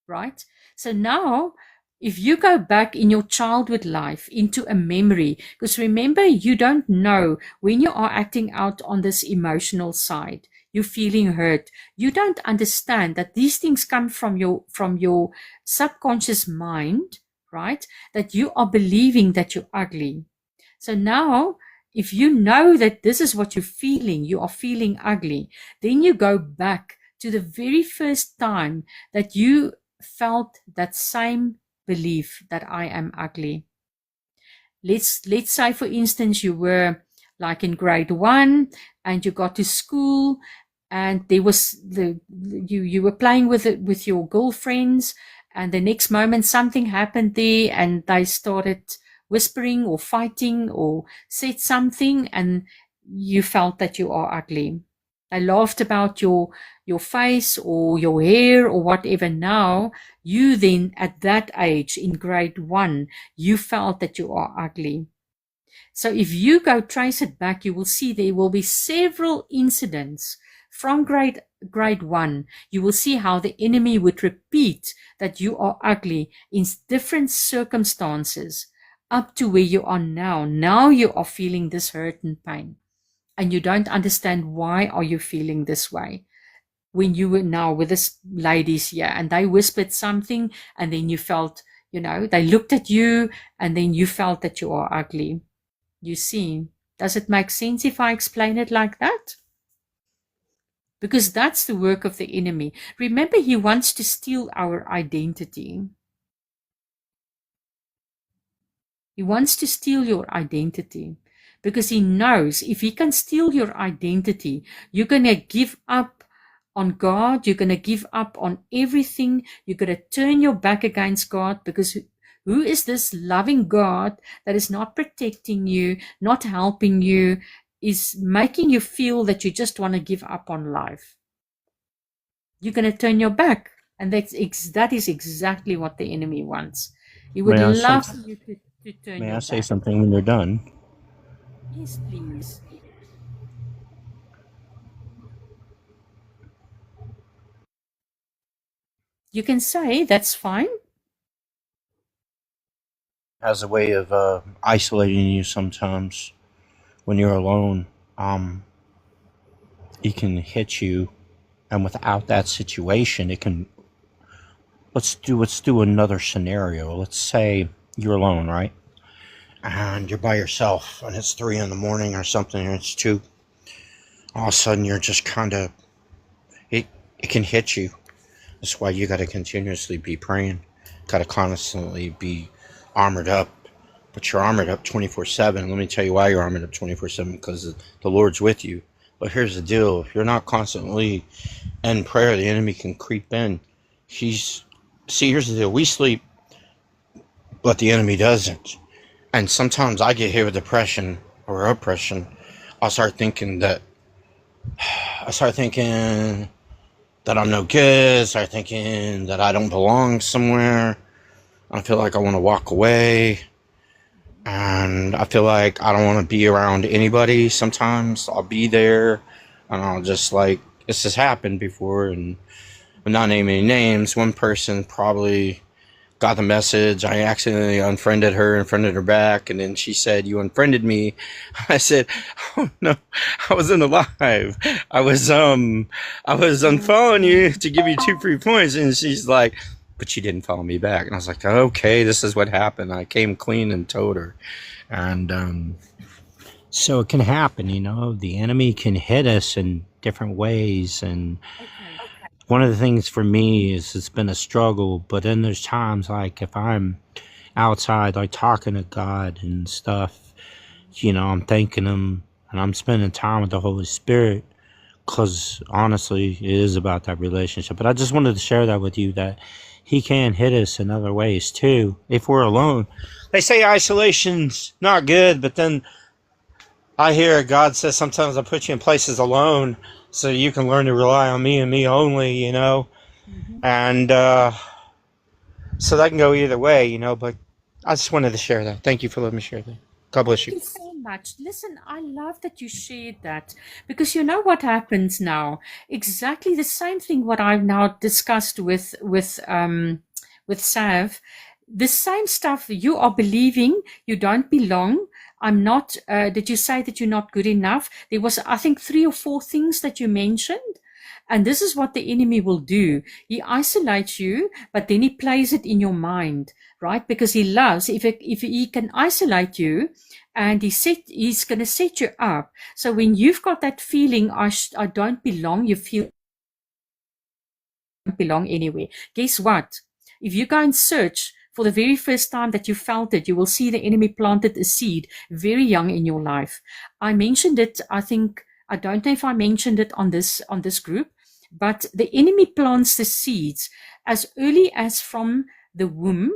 right? So now, if you go back in your childhood life into a memory, because remember, you don't know when you are acting out on this emotional side, you're feeling hurt. You don't understand that these things come from your subconscious mind, right? That you are believing that you're ugly. So now, if you know that this is what you're feeling, you are feeling ugly, then you go back to the very first time that you felt that same belief that I am ugly. Let's say, for instance, you were like in grade 1 and you got to school and there was you were playing with your girlfriends, and the next moment something happened there and they started whispering or fighting or said something, and you felt that you are ugly. They laughed about your face or your hair or whatever. Now, you then at that age in grade 1, you felt that you are ugly. So if you go trace it back, you will see there will be several incidents from grade 1. You will see how the enemy would repeat that you are ugly in different circumstances up to where you are now. Now you are feeling this hurt and pain, and you don't understand why are you feeling this way. When you were now with this ladies here and they whispered something, and then you felt, they looked at you and then you felt that you are ugly. You see, does it make sense if I explain it like that? Because that's the work of the enemy. Remember, he wants to steal our identity. He wants to steal your identity because he knows if he can steal your identity, you're going to give up on God. You're going to give up on everything. You're going to turn your back against God, because who is this loving God that is not protecting you, not helping you, is making you feel that you just want to give up on life? You're going to turn your back. And that is exactly what the enemy wants. He would love you to turn your back. May I say something when you're done? Yes, please. You can say, that's fine. As a way of isolating you sometimes when you're alone. It can hit you, and without that situation, it can. Let's do another scenario. Let's say you're alone, right? And you're by yourself, and it's 3 a.m. or something, and it's 2. All of a sudden, you're just kind of. It can hit you. That's why you got to continuously be praying. Got to constantly be armored up. But you're armored up 24/7. Let me tell you why you're armored up 24/7. Because the Lord's with you. But here's the deal. If you're not constantly in prayer, the enemy can creep in. Here's the deal. We sleep, but the enemy doesn't. And sometimes I get hit with depression or oppression. I start thinking that I'm no good. I start thinking that I don't belong somewhere. I feel like I want to walk away. And I feel like I don't want to be around anybody. Sometimes I'll be there and I'll just this has happened before, and I'm not naming any names. One person probably got the message. I accidentally unfriended her and friended her back, and then she said, "You unfriended me." I said, "Oh no, I wasn't alive. I was unfollowing you to give you 2 free points." And she's like, but she didn't follow me back. And I was like, okay, this is what happened. I came clean and told her. And so it can happen, you know, the enemy can hit us in different ways. And Okay. one of the things for me is it's been a struggle, but then there's times like if I'm outside, like talking to God and stuff, you know, I'm thanking Him and I'm spending time with the Holy Spirit, because honestly, it is about that relationship. But I just wanted to share that with you, that He can hit us in other ways too if we're alone. They say isolation's not good, but then I hear God says sometimes I put you in places alone so you can learn to rely on me and me only, you know. Mhm. And so that can go either way, you know. But I just wanted to share that. Thank you for letting me share that. God bless Thank you. you so much. Listen, I love that you shared that, because you know what happens now? Exactly the same thing what I've now discussed with Sav. The same stuff you are believing you don't belong. I'm not. Did you say that you're not good enough? There was, I think, 3 or 4 things that you mentioned. And this is what the enemy will do. He isolates you, but then he plays it in your mind, right? Because he loves, if he can isolate you, and he's going to set you up. So when you've got that feeling, I don't belong, you feel you don't belong anywhere. Guess what? If you go and search for the very first time that you felt it, you will see the enemy planted a seed very young in your life. I mentioned it, I think, I don't know if I mentioned it on this group, but the enemy plants the seeds as early as from the womb,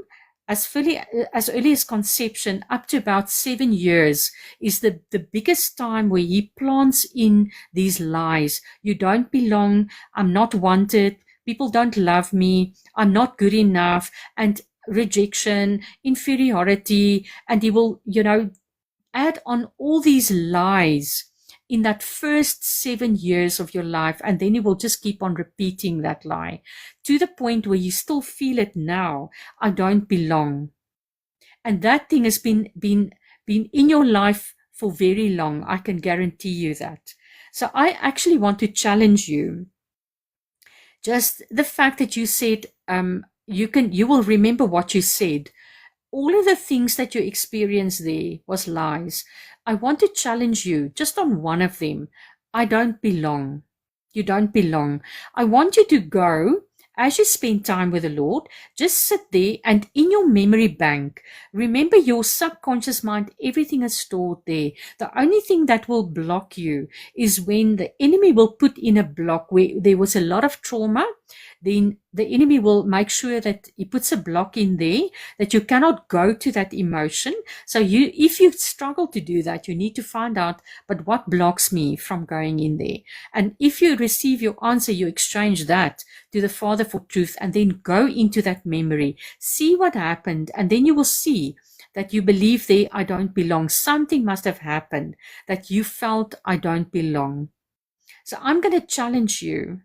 as early as conception, up to about 7 years is the biggest time where he plants in these lies. You don't belong. I'm not wanted. People don't love me. I'm not good enough. And rejection, inferiority, and he will, add on all these lies in that first 7 years of your life, and then you will just keep on repeating that lie to the point where you still feel it now. I don't belong. And that thing has been in your life for very long. I can guarantee you that. So I actually want to challenge you. Just the fact that you said, you will remember what you said. All of the things that you experienced there was lies. I want to challenge you just on one of them. I don't belong. You don't belong. I want you to go, as you spend time with the Lord, just sit there and in your memory bank, remember your subconscious mind, everything is stored there. The only thing that will block you is when the enemy will put in a block where there was a lot of trauma. Then the enemy will make sure that he puts a block in there, that you cannot go to that emotion. So if you struggle to do that, you need to find out, but what blocks me from going in there? And if you receive your answer, you exchange that to the Father for truth, and then go into that memory, see what happened, and then you will see that you believe there, I don't belong. Something must have happened that you felt I don't belong. So I'm going to challenge you.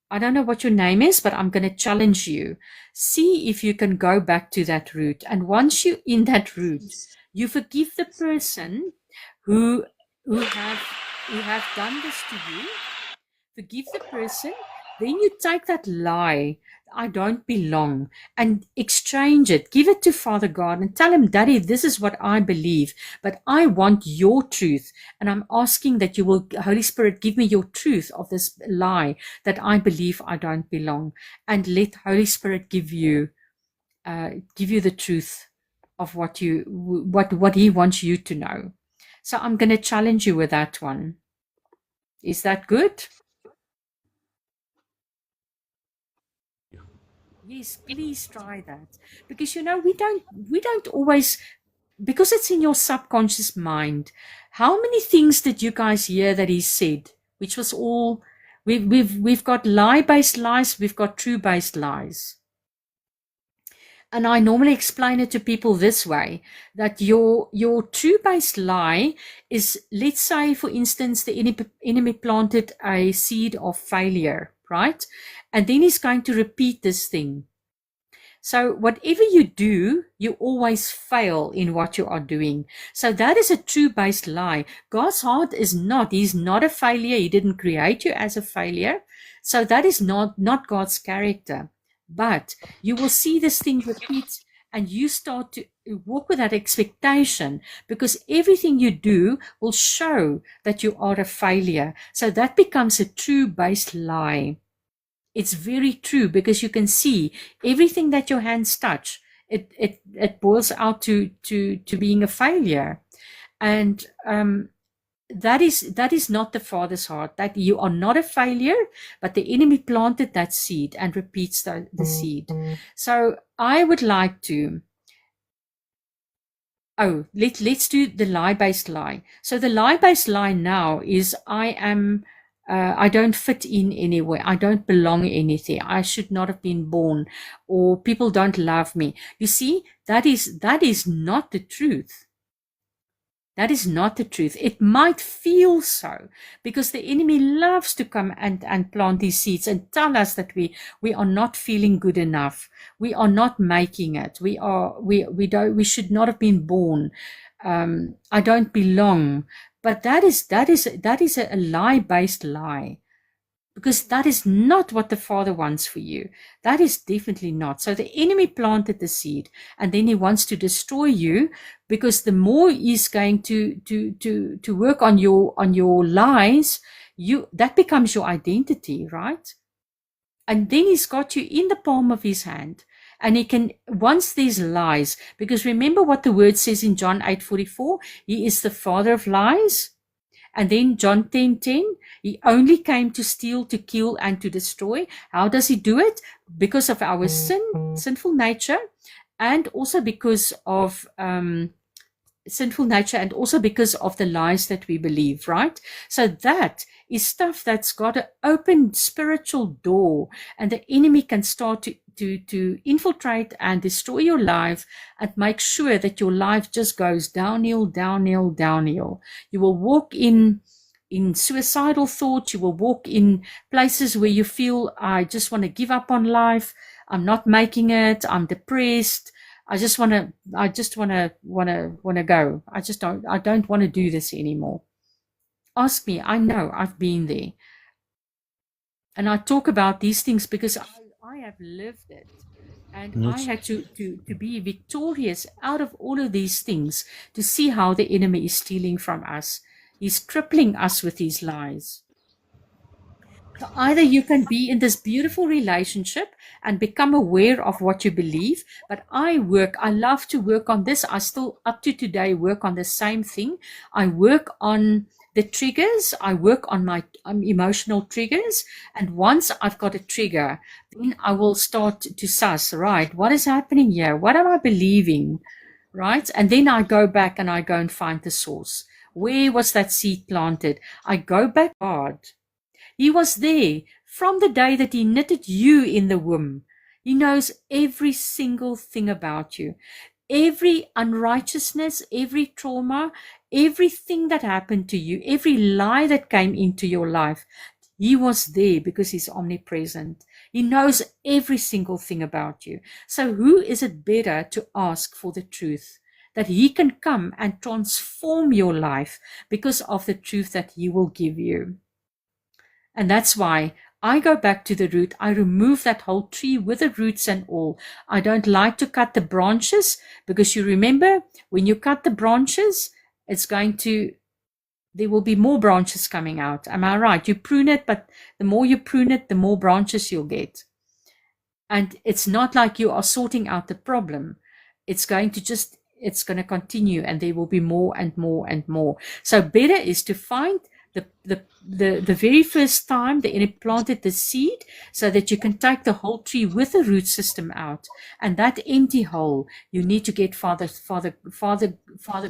I don't know what your name is, but I'm going to challenge you. See if you can go back to that route. And once you're in that route, you forgive the person who have done this to you. Forgive the person. Then you take that lie, I don't belong, and exchange it. Give it to Father God and tell him, Daddy, this is what I believe, but I want your truth. And I'm asking that you will, Holy Spirit, give me your truth of this lie that I believe I don't belong. And let Holy Spirit give you the truth of what he wants you to know. So I'm going to challenge you with that one. Is that good? Yes, please try that. Because we don't always, because it's in your subconscious mind. How many things did you guys hear that he said? Which was all, we've got lie-based lies, we've got true-based lies. And I normally explain it to people this way, that your true-based lie is, let's say, for instance, the enemy planted a seed of failure, right? And then he's going to repeat this thing. So whatever you do, you always fail in what you are doing. So that is a true-based lie. God's heart is not. He's not a failure. He didn't create you as a failure. So that is not God's character. But you will see this thing repeat, and you start to walk with that expectation, because everything you do will show that you are a failure. So that becomes a true based lie. It's very true, because you can see everything that your hands touch, it boils out to being a failure. And that is not the Father's heart, that you are not a failure, but the enemy planted that seed and repeats the seed. So I would like to, let's do the lie-based lie. So the lie-based lie now is I don't fit in anywhere. I don't belong anything. I should not have been born, or people don't love me. You see, that is not the truth. That is not the truth. It might feel so, because the enemy loves to come and plant these seeds and tell us that we are not feeling good enough. We are not making it. We should not have been born. I don't belong. But that is a lie-based lie, because that is not what the Father wants for you. That is definitely not. So the enemy planted the seed, and then he wants to destroy you, because the more he's going to work on your lies, that becomes your identity, right? And then he's got you in the palm of his hand, and he can, once these lies, because remember what the word says in John 8:44, he is the father of lies. And then John 10:10, he only came to steal, to kill, and to destroy. How does he do it? Because of our sinful nature, and also because of sinful nature, and also because of the lies that we believe, right? So that is stuff that's got an open spiritual door, and the enemy can start to infiltrate and destroy your life, and make sure that your life just goes downhill, downhill, downhill. You will walk in suicidal thoughts. You will walk in places where you feel, I just want to give up on life. I'm not making it. I'm depressed. I just want to go. I don't want to do this anymore. Ask me. I know, I've been there. And I talk about these things because I have lived it. And I had to be victorious out of all of these things, to see how the enemy is stealing from us. He's crippling us with these lies. So either you can be in this beautiful relationship and become aware of what you believe, but I love to work on this. I still, up to today, work on the same thing. I work on the triggers. I work on my emotional triggers. And once I've got a trigger, then I will start to suss, right, what is happening here? What am I believing? Right? And then I go back and I go and find the source. Where was that seed planted? I go back to God. He was there from the day that he knitted you in the womb. He knows every single thing about you. Every unrighteousness, every trauma, everything that happened to you, every lie that came into your life, he was there because he's omnipresent. He knows every single thing about you. So who is it better to ask for the truth? That he can come and transform your life because of the truth that he will give you. And that's why I go back to the root. I remove that whole tree with the roots and all. I don't like to cut the branches, because you remember, when you cut the branches, there will be more branches coming out. Am I right? You prune it, but the more you prune it, the more branches you'll get. And it's not like you are sorting out the problem. It's going to continue, and there will be more and more and more. So better is to find the very first time the enemy planted the seed, so that you can take the whole tree with the root system out. And that empty hole, you need to get Father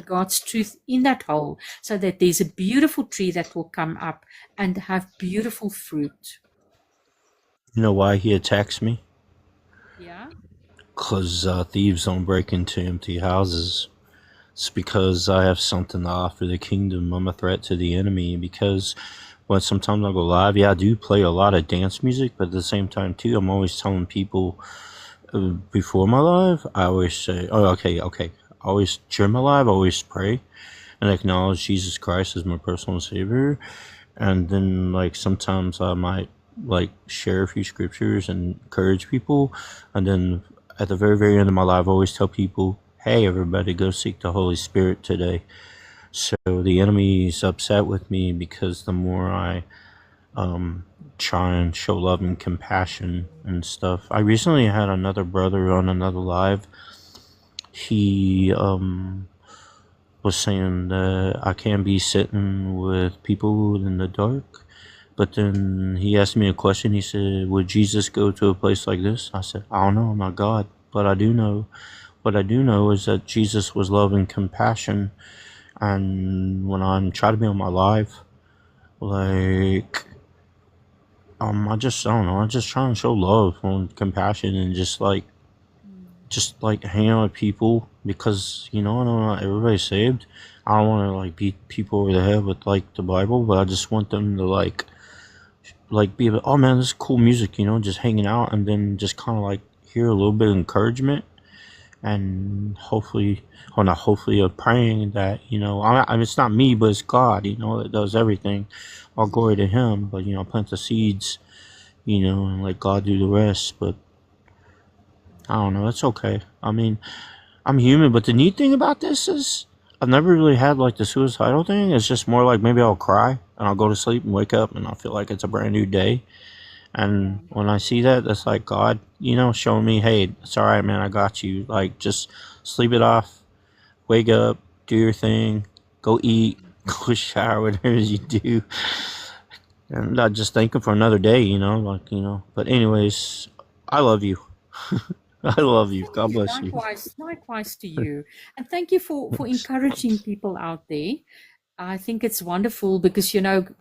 God's truth in that hole, so that there's a beautiful tree that will come up and have beautiful fruit. You know why he attacks me? Yeah. Because thieves don't break into empty houses. It's because I have something to offer the kingdom. I'm a threat to the enemy, because when sometimes I go live, I do play a lot of dance music, but at the same time too, I'm always telling people before my live, I always say, okay. I always during my live, I always pray and acknowledge Jesus Christ as my personal savior. And then, like, sometimes I might like share a few scriptures and encourage people, and then at the very, very end of my life, I always tell people, "Hey, everybody, go seek the Holy Spirit today." So the enemy's upset with me because the more I try and show love and compassion and stuff. I recently had another brother on another live. He was saying that I can't be sitting with people in the dark. But then he asked me a question. He said, "Would Jesus go to a place like this?" I said, "I don't know. I'm not God. But I do know. What I do know is that Jesus was love and compassion. And when I'm trying to be on my live, like, I don't know. I just try and show love and compassion and just like hang out with people because, I know not everybody's saved. I don't want to like beat people over the head with like the Bible, but I just want them to like be like, "Oh man, this is cool music," just hanging out, and then just kind of like hear a little bit of encouragement, and hopefully, or not hopefully, praying that, I mean, it's not me, but it's God, that does everything. All glory to Him, but plant the seeds, and let God do the rest. But I don't know, it's okay. I mean, I'm human, but the neat thing about this is I've never really had like the suicidal thing. It's just more like maybe I'll cry and I'll go to sleep and wake up and I'll feel like it's a brand new day. And when I see that, that's like God, showing me, "Hey, it's all right, man. I got you. Like, just sleep it off, wake up, do your thing, go eat, go shower, whatever you do." And I just thank Him for another day, But anyways, I love you. I love you. God bless you. Likewise to you. And thank you for encouraging people out there. I think it's wonderful because,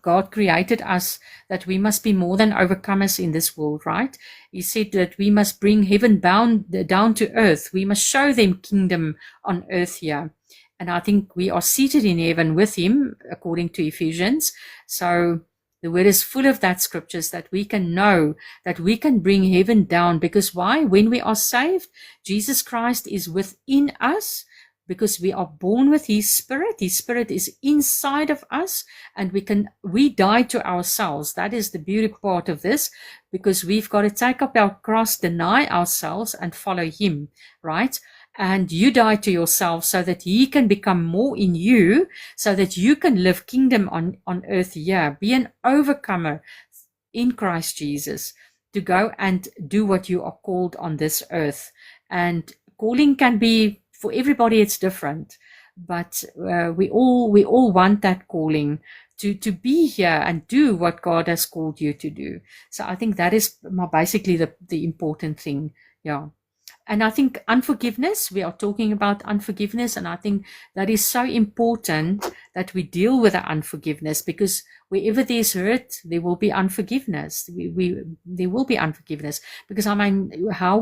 God created us that we must be more than overcomers in this world, right? He said that we must bring heaven down to earth. We must show them kingdom on earth here. And I think we are seated in heaven with Him, according to Ephesians. So the word is full of that scriptures that we can know that we can bring heaven down. Because why? When we are saved, Jesus Christ is within us because we are born with His Spirit. His Spirit is inside of us, and we die to ourselves. That is the beauty part of this, because we've got to take up our cross, deny ourselves, and follow Him, right? And you die to yourself so that He can become more in you, so that you can live kingdom on earth here. Be an overcomer in Christ Jesus to go and do what you are called on this earth. And calling can be, for everybody it's different, but we all want that calling to be here and do what God has called you to do. So I think that is basically the important thing. Yeah. And I think unforgiveness, we are talking about unforgiveness, and I think that is so important that we deal with the unforgiveness, because wherever there's hurt, there will be unforgiveness. There will be unforgiveness, because I mean, how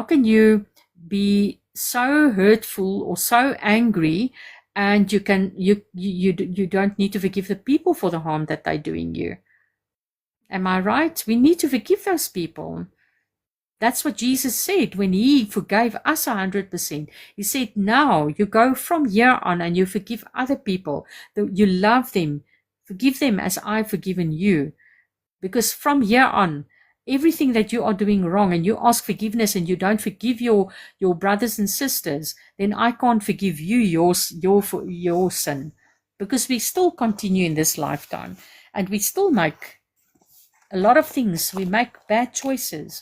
can you be so hurtful or so angry, and you don't need to forgive the people for the harm that they're doing you? Am I right? We need to forgive those people. That's what Jesus said when He forgave us 100%. He said, now you go from here on and you forgive other people. You love them. Forgive them as I've forgiven you. Because from here on, everything that you are doing wrong and you ask forgiveness and you don't forgive your brothers and sisters, then I can't forgive you your sin. Because we still continue in this lifetime and we still make a lot of things. We make bad choices.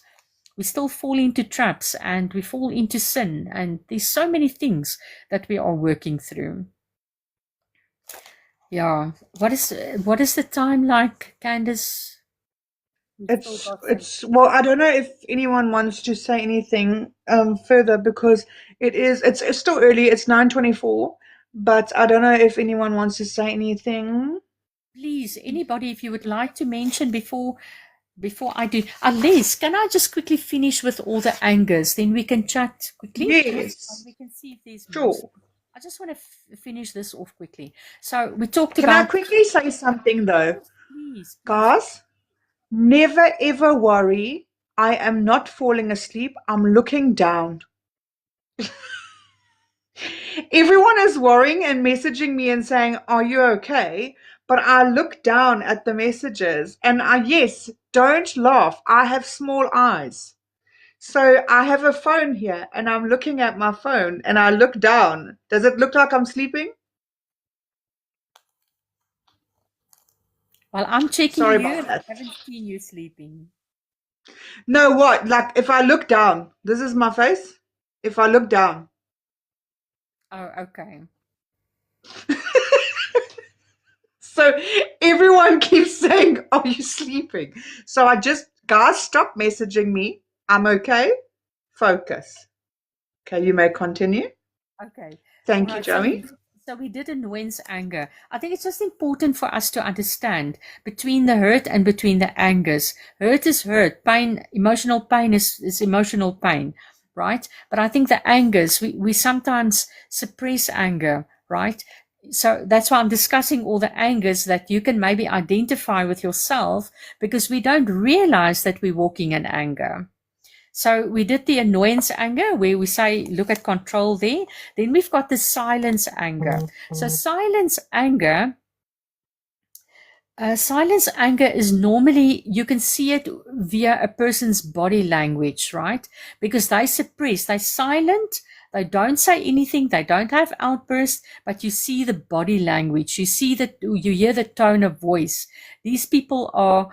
We still fall into traps and we fall into sin, and there's so many things that we are working through. Yeah. What is the time like, Candice? Well, I don't know if anyone wants to say anything further, because it's still early. It's 9:24, but I don't know if anyone wants to say anything. Please, anybody, if you would like to mention before I do, unless, can I just quickly finish with all the angers? Then we can chat quickly. Yes. We can see if there's Sure. more. I just want to finish this off quickly. So we talked Can about. I quickly say something though? Please. Guys, never ever worry. I am not falling asleep. I'm looking down. Everyone is worrying and messaging me and saying, "Are you okay?" but I look down at the messages and yes, don't laugh. I have small eyes. So I have a phone here and I'm looking at my phone and I look down. Does it look like I'm sleeping? Well, I'm checking Sorry you about and I that. haven't seen you sleeping. No, what? Like if I look down, this is my face. If I look down. Oh, okay. So everyone keeps saying, are you sleeping? So guys, stop messaging me. I'm okay. Focus. Okay, you may continue. Okay. Thank All you, right. So Joey. we did annoyance anger. I think it's just important for us to understand between the hurt and between the angers. Hurt is hurt. Pain, emotional pain is emotional pain, right? But I think the angers, we sometimes suppress anger, right? So that's why I'm discussing all the angers that you can maybe identify with yourself, because we don't realize that we're walking in anger. So we did the annoyance anger, where we say, look at control there. Then we've got the silence anger. So silence anger is normally, you can see it via a person's body language, right? Because they suppress, they silent, they don't say anything, they don't have outbursts, but you see the body language, you hear the tone of voice. These people are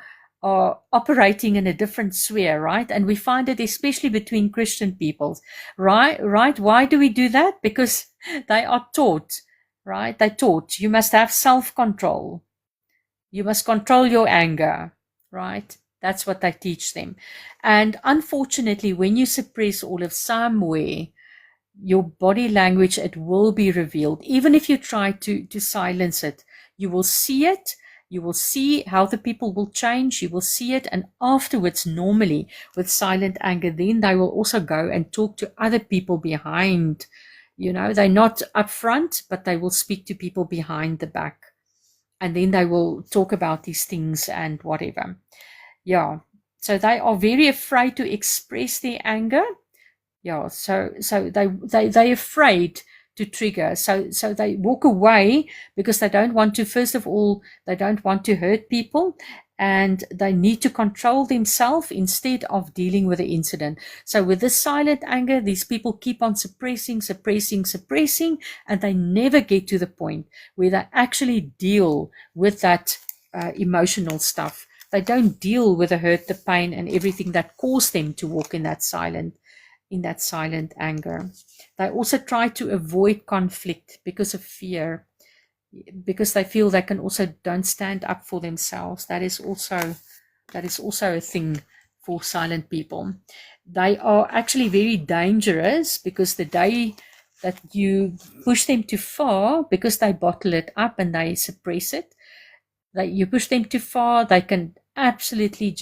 operating in a different sphere, right? And we find it especially between Christian peoples, right? Why do we do that? Because they are taught, right? They're taught you must have self-control. You must control your anger, right? That's what they teach them. And unfortunately, when you suppress all of somewhere, your body language, it will be revealed. Even if you try to silence it, you will see it. You will see how the people will change. You will see it. And afterwards, normally with silent anger, then they will also go and talk to other people behind. You know, they're not upfront, but they will speak to people behind the back. And then they will talk about these things and whatever. Yeah. So they are very afraid to express their anger. Yeah. So they're afraid to trigger. So they walk away because they don't want to, first of all, they don't want to hurt people, and they need to control themselves instead of dealing with the incident. So with this silent anger, these people keep on suppressing, and they never get to the point where they actually deal with that emotional stuff. They don't deal with the hurt, the pain, and everything that caused them to walk in that silent anger. They also try to avoid conflict because of fear, because they feel they can also don't stand up for themselves. That is also a thing for silent people. They are actually very dangerous, because the day that you push them too far, because they bottle it up and they suppress it, that you push them too far, they can absolutely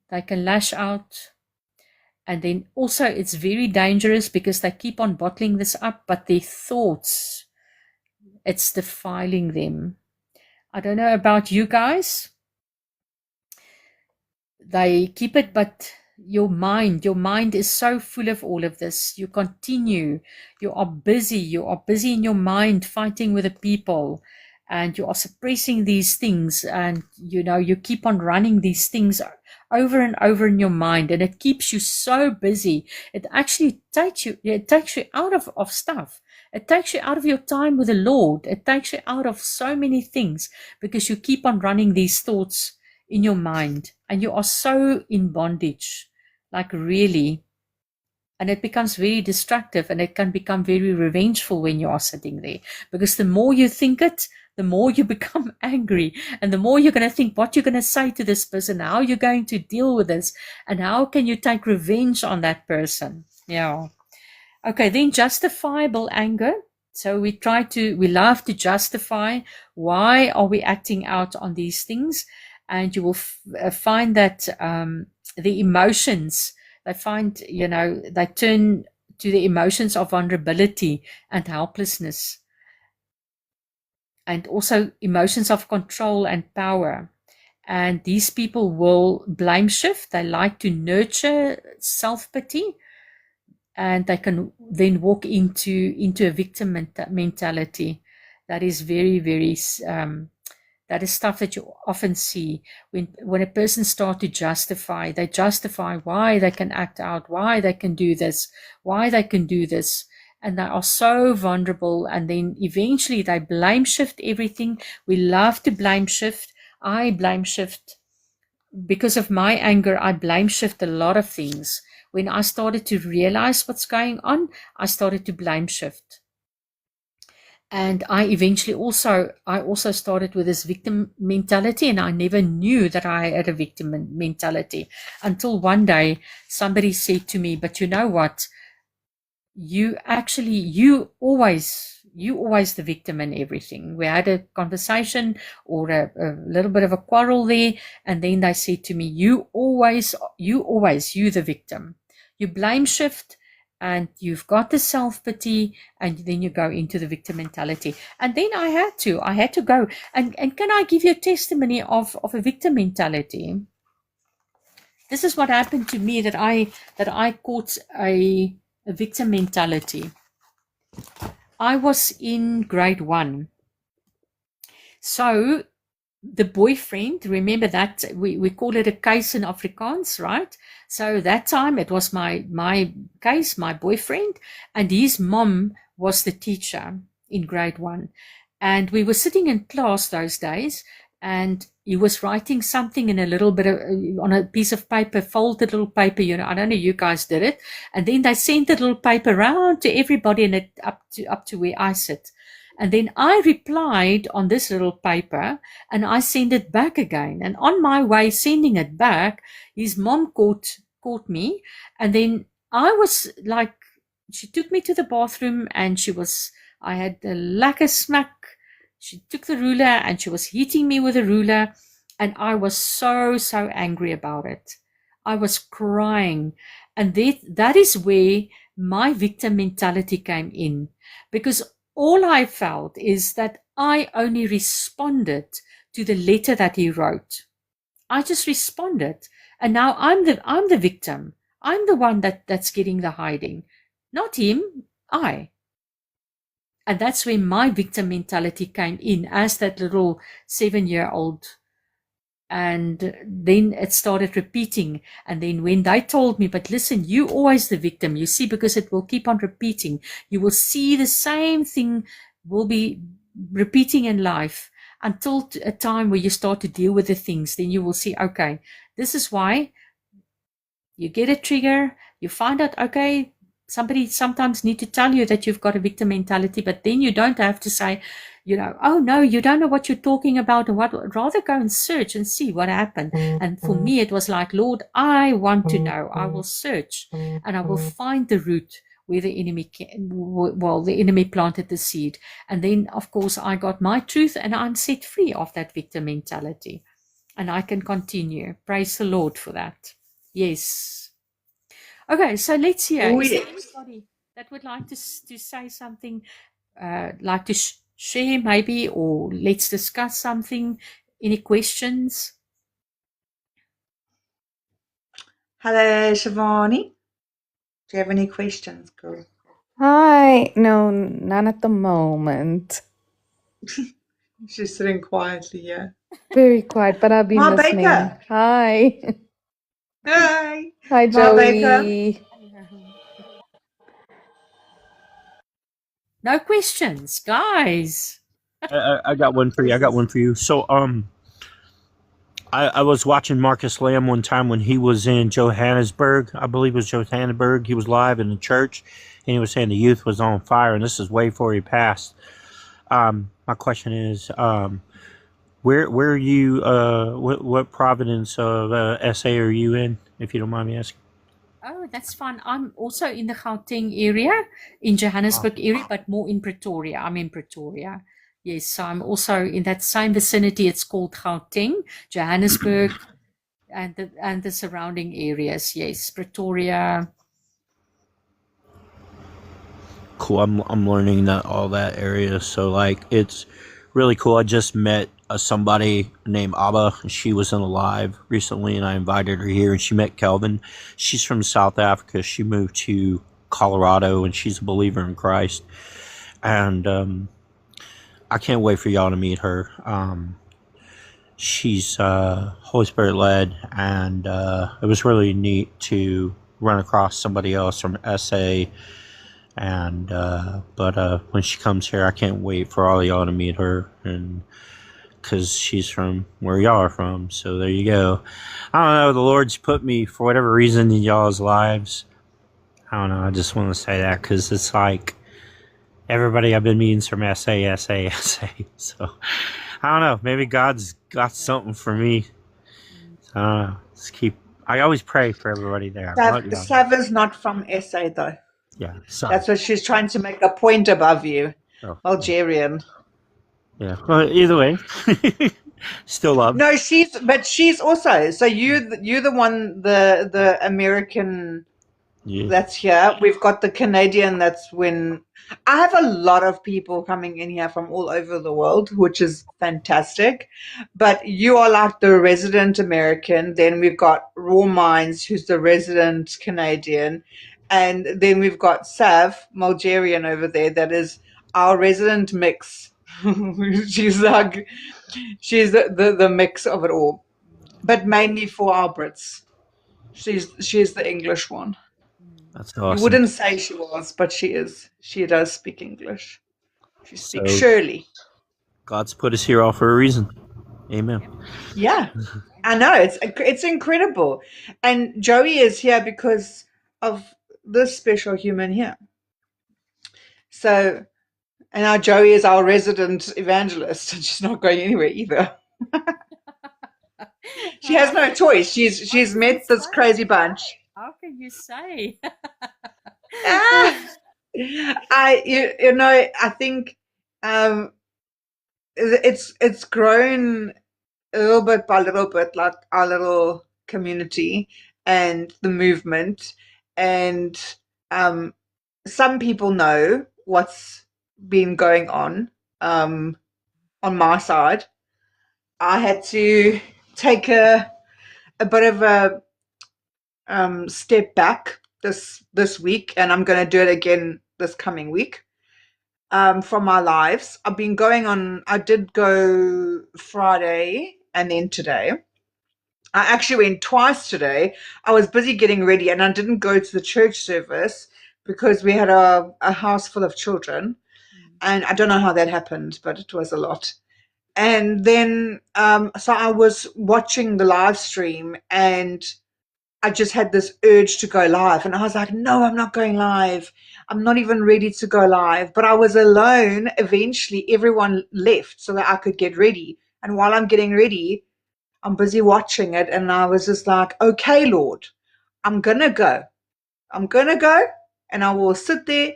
they can lash out. And then also it's very dangerous because they keep on bottling this up, but their thoughts, it's defiling them. I don't know about you guys. They keep it, but your mind is so full of all of this. You continue, you are busy in your mind fighting with the people, and you are suppressing these things, and you keep on running these things over and over in your mind, and it keeps you so busy. It actually takes you out of stuff. It takes you out of your time with the Lord. It takes you out of so many things, because you keep on running these thoughts in your mind, and you are so in bondage, like really. And it becomes very destructive, and it can become very revengeful when you are sitting there, because the more you think it, the more you become angry, and the more you're going to think what you're going to say to this person, how you're going to deal with this, and how can you take revenge on that person. Yeah. Okay, then justifiable anger. So we love to justify why are we acting out on these things, and you will find that the emotions, they turn to the emotions of vulnerability and helplessness, and also emotions of control and power. And these people will blame shift. They like to nurture self-pity, and they can then walk into a victim mentality. that is very, very, that is stuff that you often see when a person starts to justify. They justify why they can act out, why they can do this, why they can do this. And they are so vulnerable. And then eventually they blame shift everything. We love to blame shift. I blame shift. Because of my anger, I blame shift a lot of things. When I started to realize what's going on, I started to blame shift. And I eventually also started with this victim mentality, and I never knew that I had a victim mentality until one day somebody said to me, but you know what? You always the victim in everything. We had a conversation or a little bit of a quarrel there, and then they said to me, you the victim. You blame shift, and you've got the self-pity, and then you go into the victim mentality. And then I had to go. And can I give you a testimony of a victim mentality? This is what happened to me, that I caught a victim mentality. I was in grade 1. So the boyfriend, remember that we call it a case in Afrikaans, right? So that time it was my case, my boyfriend, and his mom was the teacher in grade 1. And we were sitting in class those days, and he was writing something in a little bit of, on a piece of paper, folded little paper, I don't know, you guys did it. And then they sent the little paper around to everybody, and it up to where I sit. And then I replied on this little paper, and I sent it back again. And on my way sending it back, his mom caught me. And then I was like, she took me to the bathroom, and I had a lekker smack. She took the ruler and she was hitting me with a ruler, and I was so angry about it. I was crying. And that is where my victim mentality came in, because all I felt is that I only responded to the letter that he wrote. I just responded. And now I'm the victim. I'm the one that's getting the hiding. Not him, I. And that's where my victim mentality came in as that little 7-year-old. And then it started repeating. And then when they told me, but listen, you always the victim, you see, because it will keep on repeating. You will see the same thing will be repeating in life until a time where you start to deal with the things. Then you will see, okay, this is why you get a trigger. You find out, okay, somebody sometimes need to tell you that you've got a victim mentality, but then you don't have to say, oh no, you don't know what you're talking about, and what. Rather go and search and see what happened. And for me, it was like, Lord, I want to know. I will search, and I will find the root where the enemy planted the seed. And then, of course, I got my truth, and I'm set free of that victim mentality, and I can continue. Praise the Lord for that. Yes. Okay, so let's hear. Oh, Is there yes. anybody that would like to say something, like to share maybe, or let's discuss something? Any questions? Hello, Shivani. Do you have any questions, girl? Hi. No, none at the moment. She's sitting quietly here. Very quiet, but I've been Ma listening. Baker. Hi. Hi. Hi, Ma Baker. Joey. No questions, guys. I got one for you. So, I was watching Marcus Lamb one time when he was in Johannesburg. I believe it was Johannesburg. He was live in the church, and he was saying the youth was on fire, and this is way before he passed. My question is, where are you? What province of SA are you in, if you don't mind me asking? Oh, that's fine. I'm also in the Gauteng area, in Johannesburg area, but more in Pretoria. I'm in Pretoria. Yes, so I'm also in that same vicinity. It's called Gauteng, Johannesburg, and the surrounding areas. Yes, Pretoria. Cool. I'm learning that all that area. So like it's really cool. I just met somebody named Abba. She was in a live recently, and I invited her here. And she met Kelvin. She's from South Africa. She moved to Colorado, and she's a believer in Christ. And I can't wait for y'all to meet her. She's Holy Spirit led, and it was really neat to run across somebody else from SA. And but when she comes here, I can't wait for all of y'all to meet her, and because she's from where y'all are from. So there you go. I don't know. The Lord's put me for whatever reason in y'all's lives. I don't know. I just want to say that because it's like everybody I've been meeting's from SA. So I don't know. Maybe God's got something for me. Just keep. I always pray for everybody there. Sav is not from SA though. Yeah. Sorry. That's what she's trying to make a point above you. Oh, Algerian. yeah. Well, either way, still love. No, she's also. So you're the one, the American Yeah. that's here. We've got the Canadian. That's when I have a lot of people coming in here from all over the world, which is fantastic. But you are like the resident American. Then we've got Raw Minds, who's the resident Canadian. And then we've got Sav, Mulgarian over there, that is our resident mix. She's like, she's the mix of it all, but mainly for our Brits. She's the English one. That's You awesome. wouldn't say she was, but she is. She does speak English. She speaks So- Shirley. God's put us here all for a reason. Amen. Yeah, I know, it's incredible. And Joey is here because of this special human here. So, and now Joey is our resident evangelist, and she's not going anywhere either. She has no choice. She's met this crazy bunch. How can you say? Ah! You know, I think it's grown a little bit by little bit, like our little community and the movement. And some people know what's been going on my side. I had to take a bit of a step back this week, and I'm going to do it again this coming week. From my lives, I've been going on. I did go Friday and then today. I actually went twice today. I was busy getting ready, and I didn't go to the church service because we had a house full of children, and I don't know how that happened, but it was a lot. And then, so I was watching the live stream, and I just had this urge to go live. And I was like, no, I'm not going live. I'm not even ready to go live. But I was alone. Eventually, everyone left so that I could get ready. And while I'm getting ready, I'm busy watching it. And I was just like, okay, Lord, I'm going to go. I'm going to go, and I will sit there.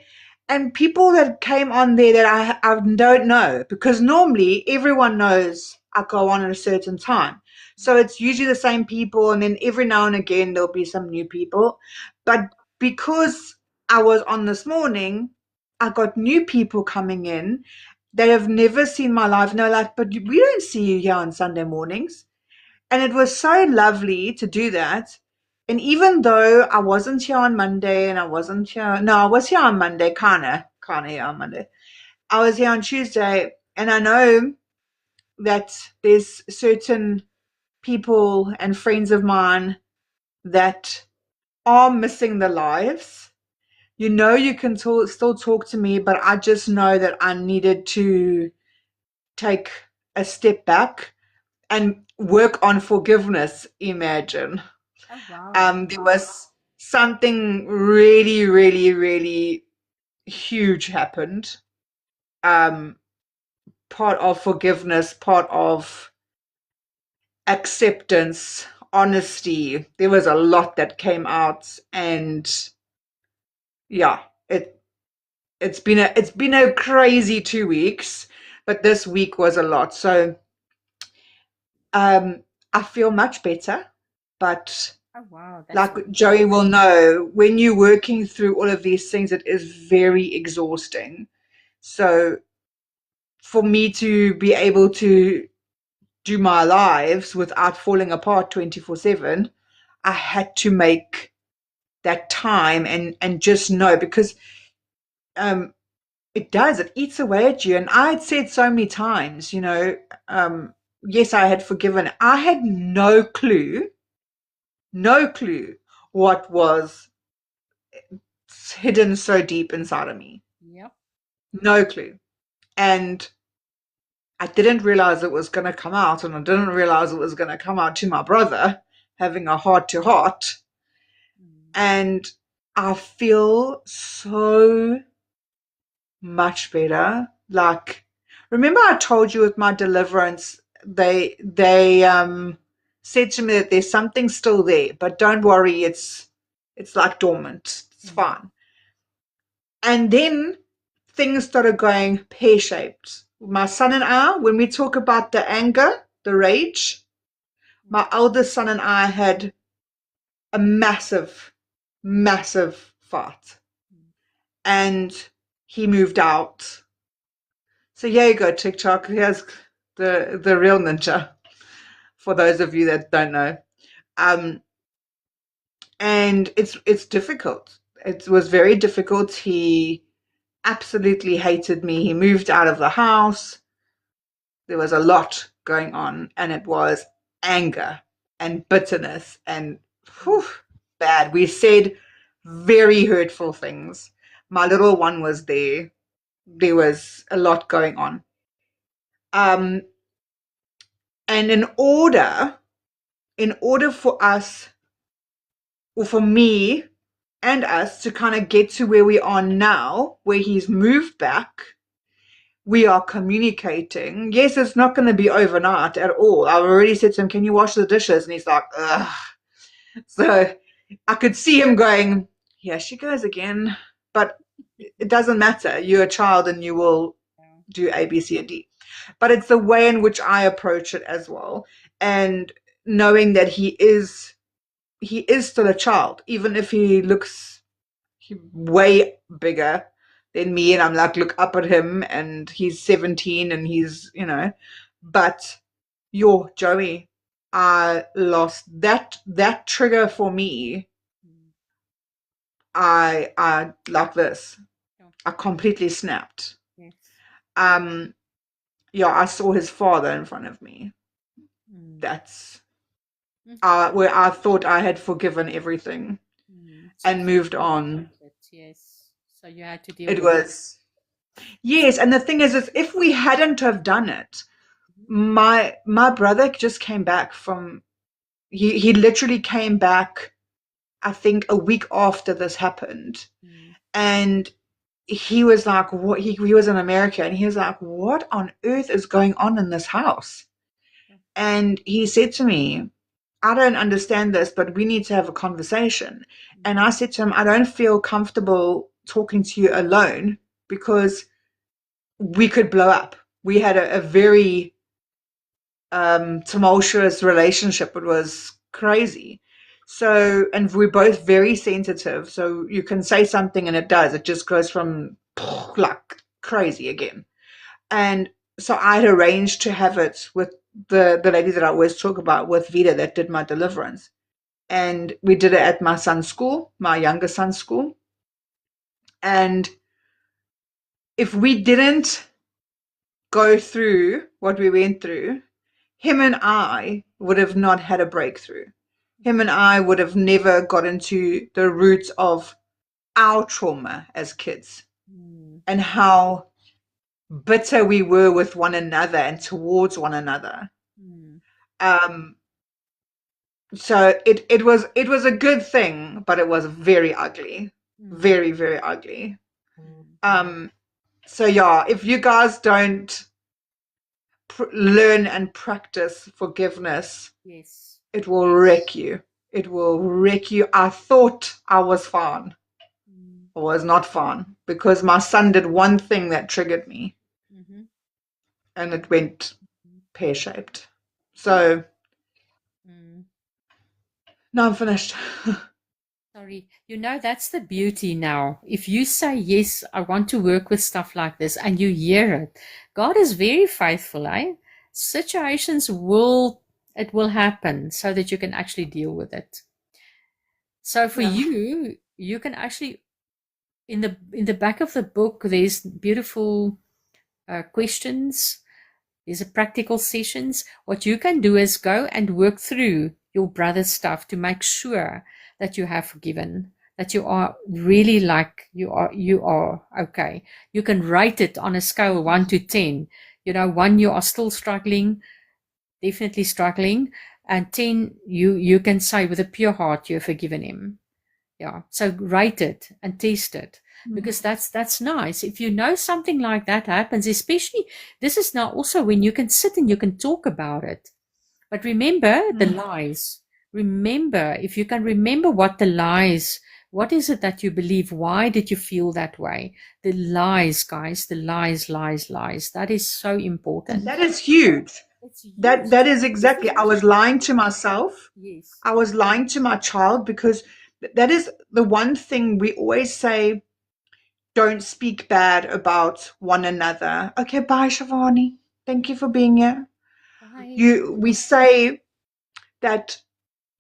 And people that came on there that I don't know, because normally everyone knows I go on at a certain time. So it's usually the same people, and then every now and again there'll be some new people. But because I was on this morning, I got new people coming in that have never seen my life. And they're like, but we don't see you here on Sunday mornings. And it was so lovely to do that. And even though I wasn't here on Monday and I wasn't here, no, I was here on Monday, kinda here on Monday. I was here on Tuesday, and I know that there's certain people and friends of mine that are missing the lives. You know, you can still talk to me, but I just know that I needed to take a step back and work on forgiveness. Imagine. Oh, wow. There was something really, really, really huge happened. Part of forgiveness, part of acceptance, honesty. There was a lot that came out, and yeah, it's been a crazy 2 weeks, but this week was a lot. So I feel much better, but Oh, wow. That's like Joey will know, when you're working through all of these things, it is very exhausting. So for me to be able to do my lives without falling apart 24/7, I had to make that time and just know, because it does. It eats away at you. And I had said so many times, yes, I had forgiven. I had no clue what was hidden so deep inside of me. Yep. No clue. And I didn't realize it was going to come out, and I didn't realize it was going to come out to my brother having a heart to heart. And I feel so much better. Like, remember I told you with my deliverance, they said to me that there's something still there, but don't worry, it's like dormant. It's fine. And then things started going pear-shaped. My son and I, when we talk about the anger, the rage, my eldest son and I had a massive, massive fight. And he moved out. So here you go, TikTok. Here's the real ninja, for those of you that don't know. And it's difficult. It was very difficult. He absolutely hated me. He moved out of the house. There was a lot going on, and it was anger and bitterness and bad. We said very hurtful things. My little one was there. There was a lot going on. And in order for us, or for me and us, to kind of get to where we are now, where he's moved back, we are communicating. Yes, it's not going to be overnight at all. I've already said to him, can you wash the dishes? And he's like, ugh. So I could see him going, here she goes again. But it doesn't matter. You're a child and you will do A, B, C, and D. But it's the way in which I approach it as well. And knowing that he is still a child, even if he looks way bigger than me, and I'm like, look up at him, and he's 17, and he's, but Joey, I lost that trigger for me. I like this. I completely snapped. Yes. I saw his father in front of me. That's where I thought I had forgiven everything and moved on. Yes. So you had to deal It with was, yes, and the thing is if we hadn't have done it, my brother just came back from, he literally came back, I think a week after this happened. And he was like, what? He was in America, and he was like, what on earth is going on in this house? And he said to me, I don't understand this, but we need to have a conversation. And I said to him, I don't feel comfortable talking to you alone, because we could blow up. We had a very tumultuous relationship. It was crazy. So, and we're both very sensitive. So you can say something and it just goes from like crazy again. And so I had arranged to have it with the lady that I always talk about, with Vida, that did my deliverance. And we did it at my son's school, my younger son's school. And if we didn't go through what we went through, him and I would have not had a breakthrough. Him and I would have never got into the roots of our trauma as kids, and how bitter we were with one another and towards one another. So it was a good thing, but it was very ugly, very, very ugly. So yeah, if you guys don't learn and practice forgiveness, yes, it will wreck you. It will wreck you. I thought I was fine. I was not fine, because my son did one thing that triggered me, and it went pear-shaped. So now I'm finished. Sorry, that's the beauty now. If you say, yes, I want to work with stuff like this, and you hear it, God is very faithful, eh? Situations will happen so that you can actually deal with it. So for you can actually, in the back of the book, there's beautiful questions. There's a practical sessions. What you can do is go and work through your brother's stuff to make sure that you have forgiven, that you are really like you are okay. You can rate it on a scale of 1 to 10. 1, you are still struggling, definitely struggling, and 10, you can say with a pure heart you've forgiven him. Yeah. So rate it and test it, because that's nice. If you know something like that happens, especially this is now also when you can sit and you can talk about it. But remember the lies. Remember, if you can remember what the lies, what is it that you believe? Why did you feel that way? The lies, guys, the lies. That is so important. That is huge. It's huge. That is exactly. I was lying to myself. Yes. I was lying to my child, because that is the one thing we always say, don't speak bad about one another. Okay, bye, Shivani. Thank you for being here. Bye. We say that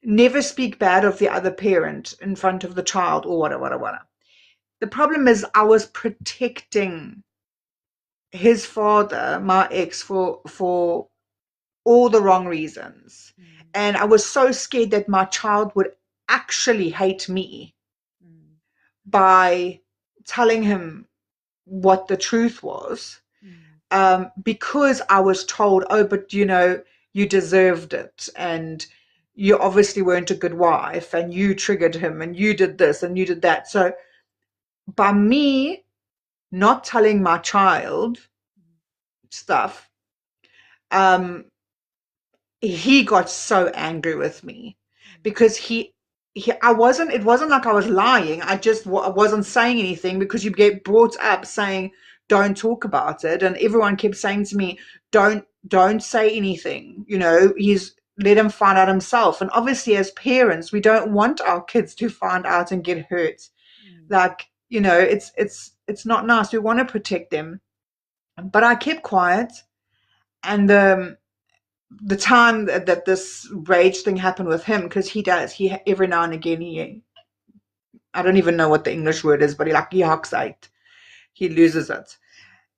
never speak bad of the other parent in front of the child, or whatever. The problem is I was protecting his father, my ex, for all the wrong reasons. And I was so scared that my child would actually hate me by telling him what the truth was, because I was told, oh, but you deserved it, and you obviously weren't a good wife, and you triggered him, and you did this and you did that. So by me not telling my child stuff, he got so angry with me, because it wasn't like I was lying. I just wasn't saying anything, because you get brought up saying don't talk about it, and everyone kept saying to me, don't say anything, he's let him find out himself. And obviously as parents, we don't want our kids to find out and get hurt. Like, it's not nice. We want to protect them. But I kept quiet. And the time that this rage thing happened with him, because he every now and again, I don't even know what the English word is, but he hawks out. He loses it.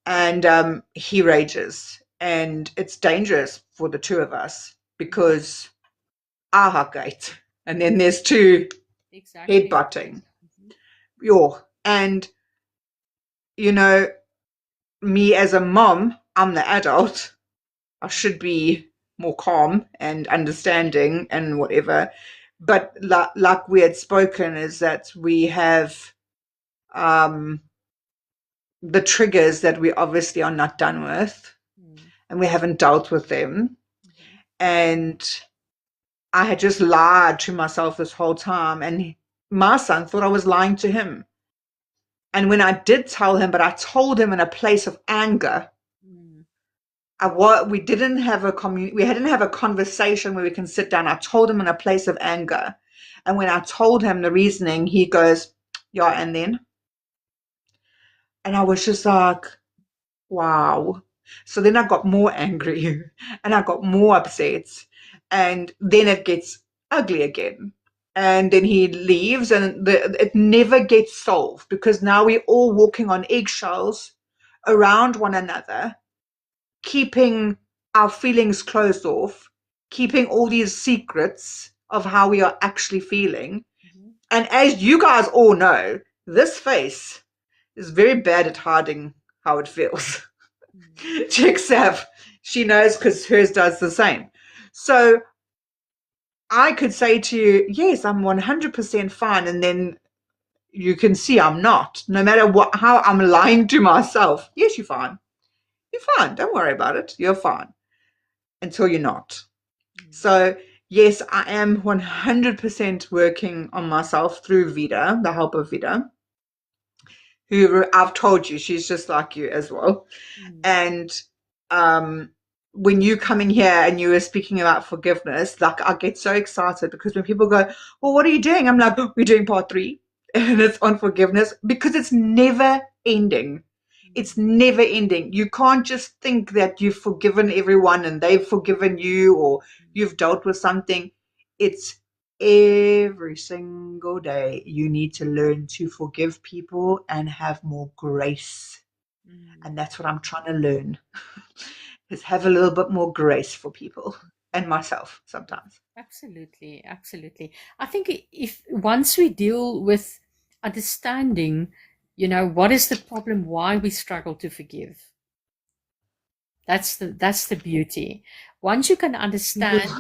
And he rages. And it's dangerous for the two of us, because I hawk out. And then there's two headbutting. And, me as a mom, I'm the adult. I should be more calm and understanding and whatever. But like we had spoken, is that we have the triggers that we obviously are not done with, and we haven't dealt with them. And I had just lied to myself this whole time, and my son thought I was lying to him. And when I did tell him, but I told him in a place of anger. We didn't have we hadn't have a conversation where we can sit down. I told him in a place of anger. And when I told him the reasoning, he goes, yeah, and then? And I was just like, wow. So then I got more angry and I got more upset. And then it gets ugly again. And then he leaves, and it never gets solved, because now we're all walking on eggshells around one another, keeping our feelings closed off, keeping all these secrets of how we are actually feeling. And as you guys all know, this face is very bad at hiding how it feels. Check Sav, she knows, because hers does the same. So I could say to you, yes, I'm 100% fine, and then you can see I'm not. No matter how I'm lying to myself. Yes, you're fine. You're fine. Don't worry about it. You're fine. Until you're not. So, yes, I am 100% working on myself through Vida, the help of Vida, who I've told you, she's just like you as well. And when you come in here and you were speaking about forgiveness, like I get so excited, because when people go, well, what are you doing? I'm like, we're doing part 3, and it's on forgiveness, because it's never ending. It's never ending. You can't just think that you've forgiven everyone and they've forgiven you, or you've dealt with something. It's every single day you need to learn to forgive people and have more grace. And that's what I'm trying to learn, is have a little bit more grace for people and myself sometimes. Absolutely, absolutely. I think if once we deal with understanding, what is the problem, why we struggle to forgive. That's the beauty. Once you can understand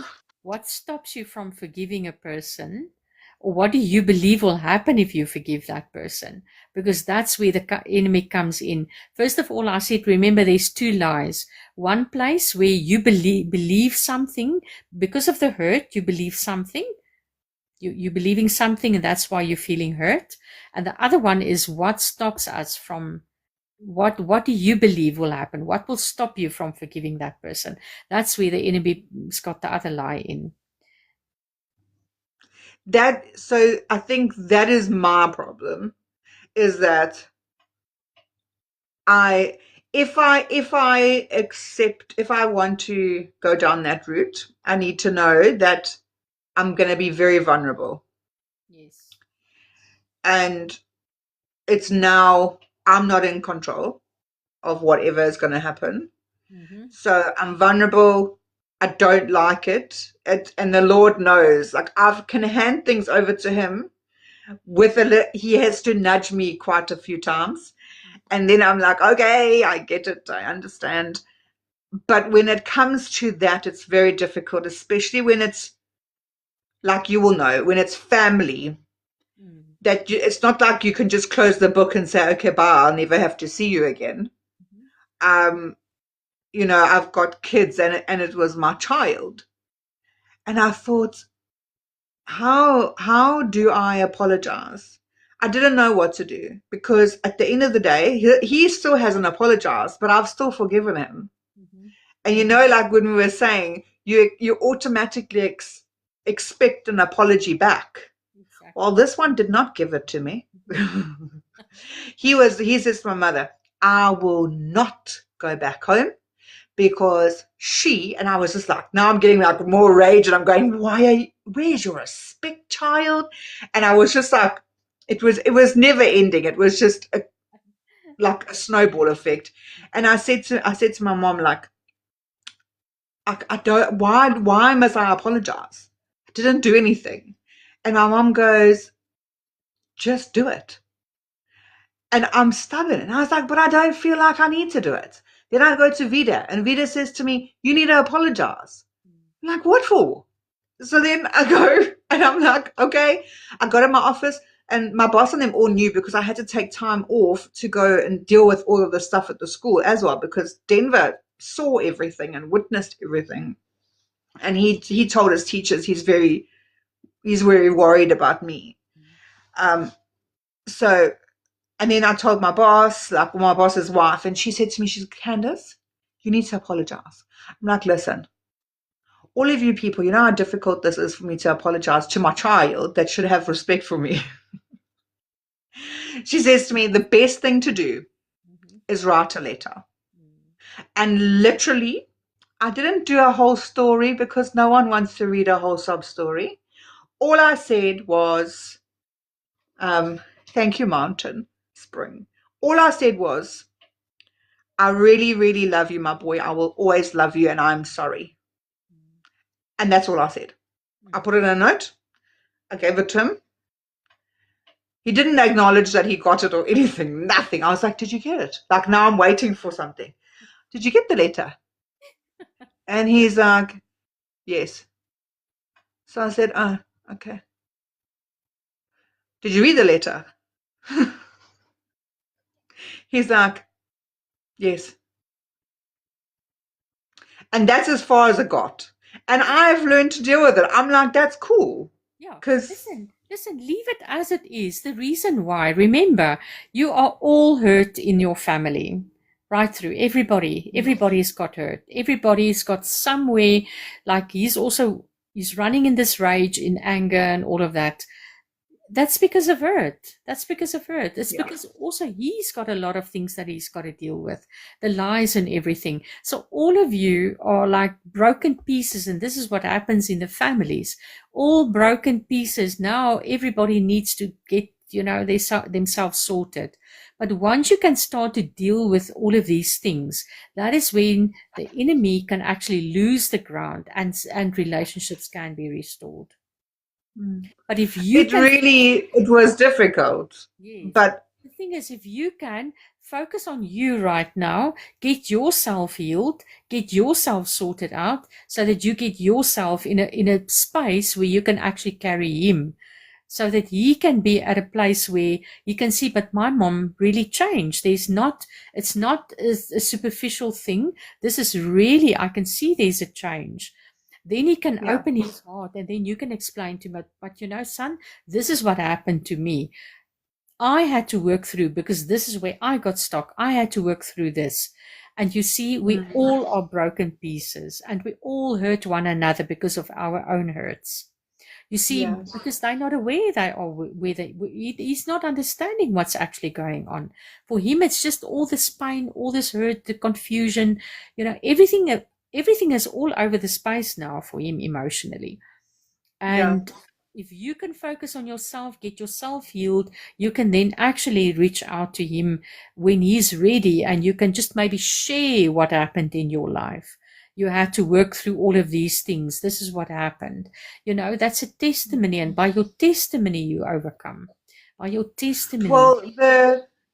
what stops you from forgiving a person, or what do you believe will happen if you forgive that person? Because that's where the enemy comes in. First of all, I said, remember, there's two lies. One place where you believe something because of the hurt, you believe something. You're believing something, and that's why you're feeling hurt. And the other one is what stops us from what do you believe will happen? What will stop you from forgiving that person? That's where the enemy's got the other lie in. So I think that is my problem, is that if I want to go down that route, I need to know that I'm going to be very vulnerable. Yes. And it's now I'm not in control of whatever is going to happen. Mm-hmm. So I'm vulnerable. I don't like it. And the Lord knows, like, I can hand things over to him he has to nudge me quite a few times. And then I'm like, okay, I get it. I understand. But when it comes to that, it's very difficult, especially when it's, like, you will know, when it's family, that it's not like you can just close the book and say, okay, bye, I'll never have to see you again. I've got kids, and it was my child. And I thought, how do I apologize? I didn't know what to do, because at the end of the day, he still hasn't apologized, but I've still forgiven him. And like when we were saying, you automatically expect an apology back. Exactly. Well, this one did not give it to me. He says to my mother, I will not go back home, because and I was just like, now I'm getting like more rage, and I'm going, where's your respect, child? And I was just like, it was never ending. It was just like a snowball effect. And I said to my mom, like, I don't, why must I apologize? I didn't do anything. And my mom goes, just do it. And I'm stubborn. And I was like, but I don't feel like I need to do it. Then I go to Vida, and Vida says to me, you need to apologize. I'm like, what for? So then I go, and I'm like, okay. I got in my office, and my boss and them all knew, because I had to take time off to go and deal with all of the stuff at the school as well, because Denver saw everything and witnessed everything. And he told his teachers he's very worried about me. And then I told my boss, like my boss's wife, and she said to me, she's like, Candace, you need to apologize. I'm like, listen, all of you people, you know how difficult this is for me to apologize to my child that should have respect for me. She says to me, the best thing to do is write a letter. And literally, I didn't do a whole story, because no one wants to read a whole sub story. All I said was, thank you, Mountain Spring. All I said was, I really, really love you, my boy. I will always love you, and I'm sorry. And that's all I said. I put it in a note. I gave it to him. He didn't acknowledge that he got it or anything, nothing. I was like, did you get it? Like, now I'm waiting for something. Did you get the letter? And he's like, yes. So I said, oh, okay. Did you read the letter? He's like, yes. And that's as far as it got. And I've learned to deal with it. I'm like, that's cool. Yeah. Listen, leave it as it is. The reason why, remember, you are all hurt in your family. Right through. Everybody's got hurt. Everybody's got somewhere, like he's running in this rage, in anger and all of that. That's because of hurt. That's because of hurt. It's Yeah. because also he's got a lot of things that he's got to deal with, the lies and everything. So all of you are like broken pieces, and this is what happens in the families. All broken pieces. Now everybody needs to get, themselves sorted. But once you can start to deal with all of these things, that is when the enemy can actually lose the ground, and relationships can be restored. But if you It was difficult, Yes. but The thing is, if you can focus on you right now, get yourself healed, get yourself sorted out, so that you get yourself in a space where you can actually carry him, so that he can be at a place where he can see, but my mom really changed. It's not a superficial thing. This is really, I can see there's a change. Then he can Yeah. open his heart, and then you can explain to him, but son, this is what happened to me. I had to work through, because this is where I got stuck. I had to work through this. And you see, we all are broken pieces, and we all hurt one another because of our own hurts. You see, Yes. because they're not aware they are where he's not understanding what's actually going on. For him, it's just all this pain, all this hurt, the confusion, everything is all over the space now for him emotionally. And if you can focus on yourself, get yourself healed, you can then actually reach out to him when he's ready, and you can just maybe share what happened in your life. You had to work through all of these things. This is what happened. That's a testimony, and by your testimony, you overcome. By your testimony. Well,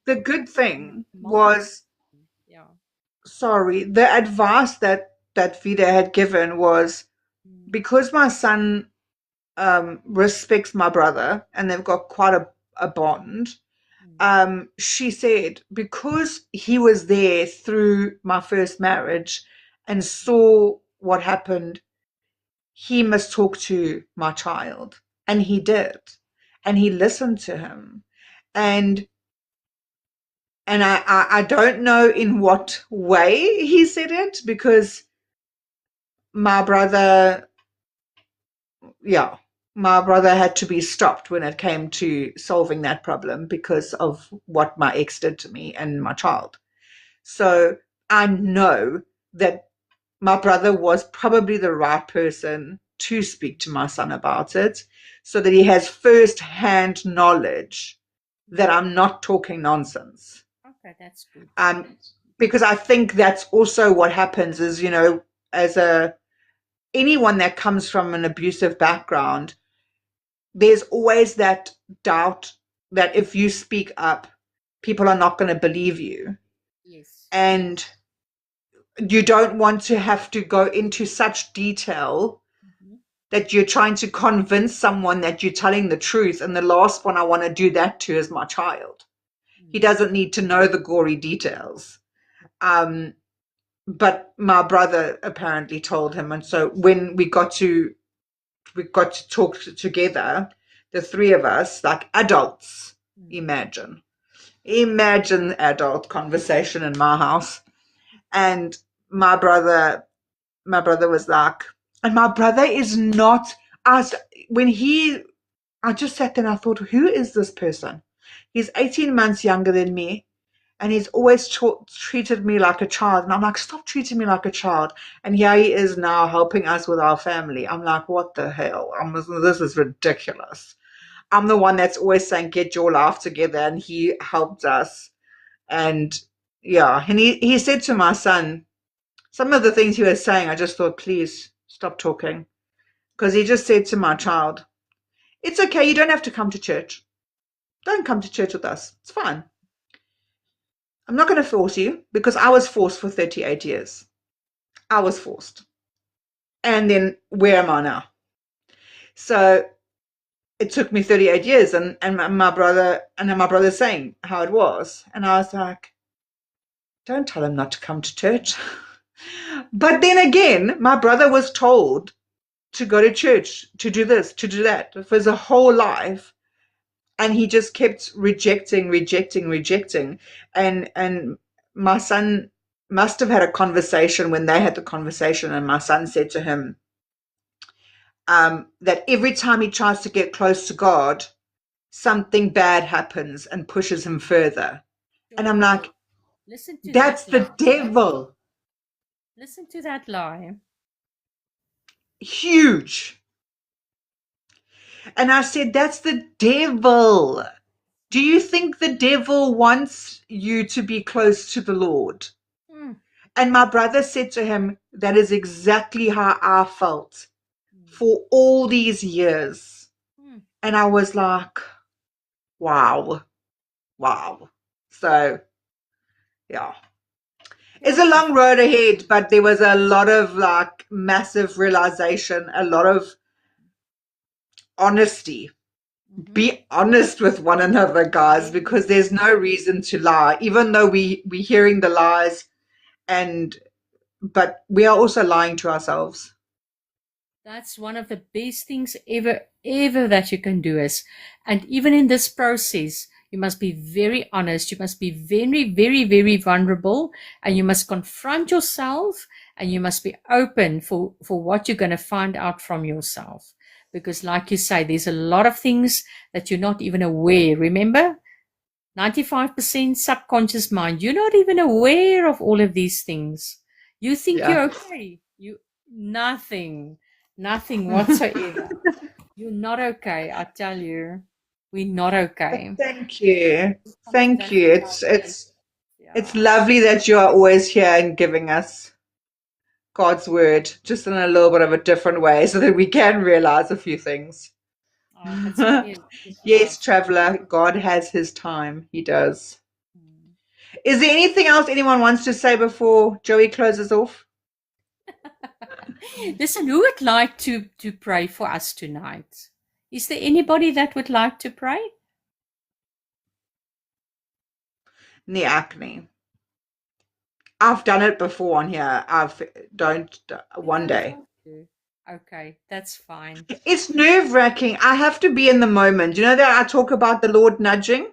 the good thing was, Yeah. sorry, the advice that Vida had given was, because my son respects my brother and they've got quite a bond. She said, because he was there through my first marriage and saw what happened, he must talk to my child. And he did. And he listened to him. And I don't know in what way he said it, because my brother had to be stopped when it came to solving that problem because of what my ex did to me and my child. So I know that my brother was probably the right person to speak to my son about it, so that he has first-hand knowledge that I'm not talking nonsense. Okay, that's good. Because I think that's also what happens is, as anyone that comes from an abusive background, there's always that doubt that if you speak up, people are not going to believe you. Yes. And you don't want to have to go into such detail that you're trying to convince someone that you're telling the truth. And the last one I want to do that to is my child. He doesn't need to know the gory details. But my brother apparently told him. And so when we got to talk together, the three of us, like adults, imagine adult conversation in my house. And my brother was like, and my brother is not, I just sat there and I thought, who is this person? He's 18 months younger than me, and he's always treated me like a child. And I'm like, stop treating me like a child. And here he is now helping us with our family. I'm like, what the hell? This is ridiculous. I'm the one that's always saying, get your life together. And he helped us. And and he said to my son, some of the things he was saying, I just thought, please stop talking. Because he just said to my child, it's okay, you don't have to come to church. Don't come to church with us. It's fine. I'm not going to force you, because I was forced for 38 years. I was forced. And then where am I now? So it took me 38 years, and my brother saying how it was. And I was like, don't tell him not to come to church. But then again, my brother was told to go to church, to do this, to do that for his whole life. And he just kept rejecting. And my son must have had a conversation when they had the conversation. And my son said to him that every time he tries to get close to God, something bad happens and pushes him further. And I'm like, listen to that's that the lie. devil. Listen to that lie. Huge. And I said, that's the devil. Do you think the devil wants you to be close to the Lord? Hmm. And my brother said to him, that is exactly how I felt for all these years. Hmm. And I was like, wow. So, yeah. It's a long road ahead, but there was a lot of like massive realization, a lot of honesty. Be honest with one another, guys, because there's no reason to lie, even though we're hearing the lies, but we are also lying to ourselves. That's one of the best things ever that you can do is, and even in this process, you must be very honest. You must be very vulnerable, and you must confront yourself, and you must be open for what you're going to find out from yourself. Because like you say, there's a lot of things that you're not even aware. Remember, 95% subconscious mind. You're not even aware of all of these things. You think you're okay. Nothing whatsoever. You're not okay. I tell you, we're not okay. Thank you. It's lovely that you are always here and giving us God's word, just in a little bit of a different way, so that we can realize a few things. Yes, traveler, God has his time. He does. Is there anything else anyone wants to say before Joey closes off? Listen, who would like to pray for us tonight? Is there anybody that would like to pray? Niakni. I've done it before on here. One day. Okay, that's fine. It's nerve-wracking. I have to be in the moment. You know that I talk about the Lord nudging?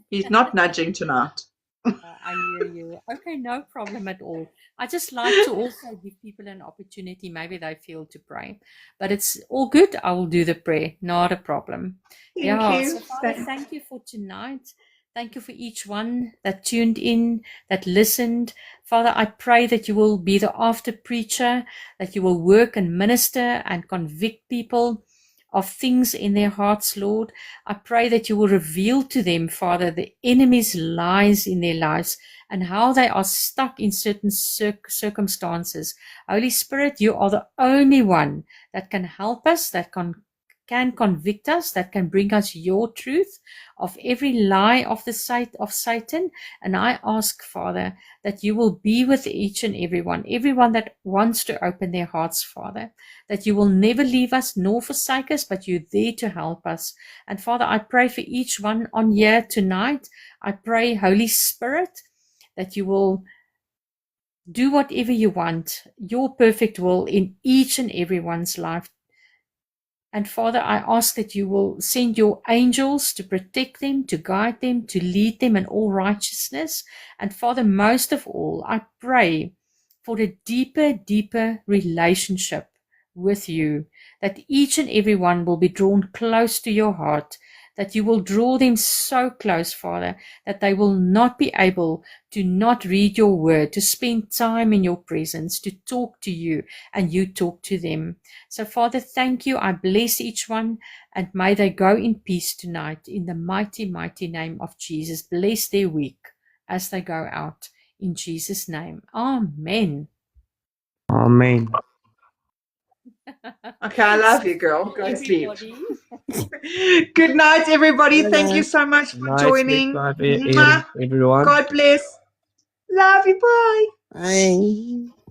He's not nudging tonight. I hear you. Okay, no problem at all. I just like to also give people an opportunity. Maybe they feel to pray, but it's all good. I will do the prayer. Not a problem. Thank you. So Father, thank you for tonight. Thank you for each one that tuned in, that listened. Father, I pray that you will be the after preacher, that you will work and minister and convict people of things in their hearts, Lord. I pray that you will reveal to them, Father, the enemy's lies in their lives and how they are stuck in certain circumstances. Holy Spirit, you are the only one that can help us, that can convict us, that can bring us your truth of every lie of Satan. And I ask, Father, that you will be with each and everyone that wants to open their hearts, Father, that you will never leave us nor forsake us, but you're there to help us. And Father, I pray for each one on here tonight. I pray, Holy Spirit, that you will do whatever you want, your perfect will in each and everyone's life. And Father, I ask that you will send your angels to protect them, to guide them, to lead them in all righteousness. And Father, most of all, I pray for a deeper relationship with you, that each and every one will be drawn close to your heart, that you will draw them so close, Father, that they will not be able to not read your word, to spend time in your presence, to talk to you, and you talk to them. So, Father, thank you. I bless each one, and may they go in peace tonight, in the mighty name of Jesus. Bless their week as they go out, in Jesus' name. Amen. Amen. Okay, I love you, girl. Go to sleep. Good night, everybody. Thank you so much for joining. Everyone. God bless. Love you. Bye. Bye.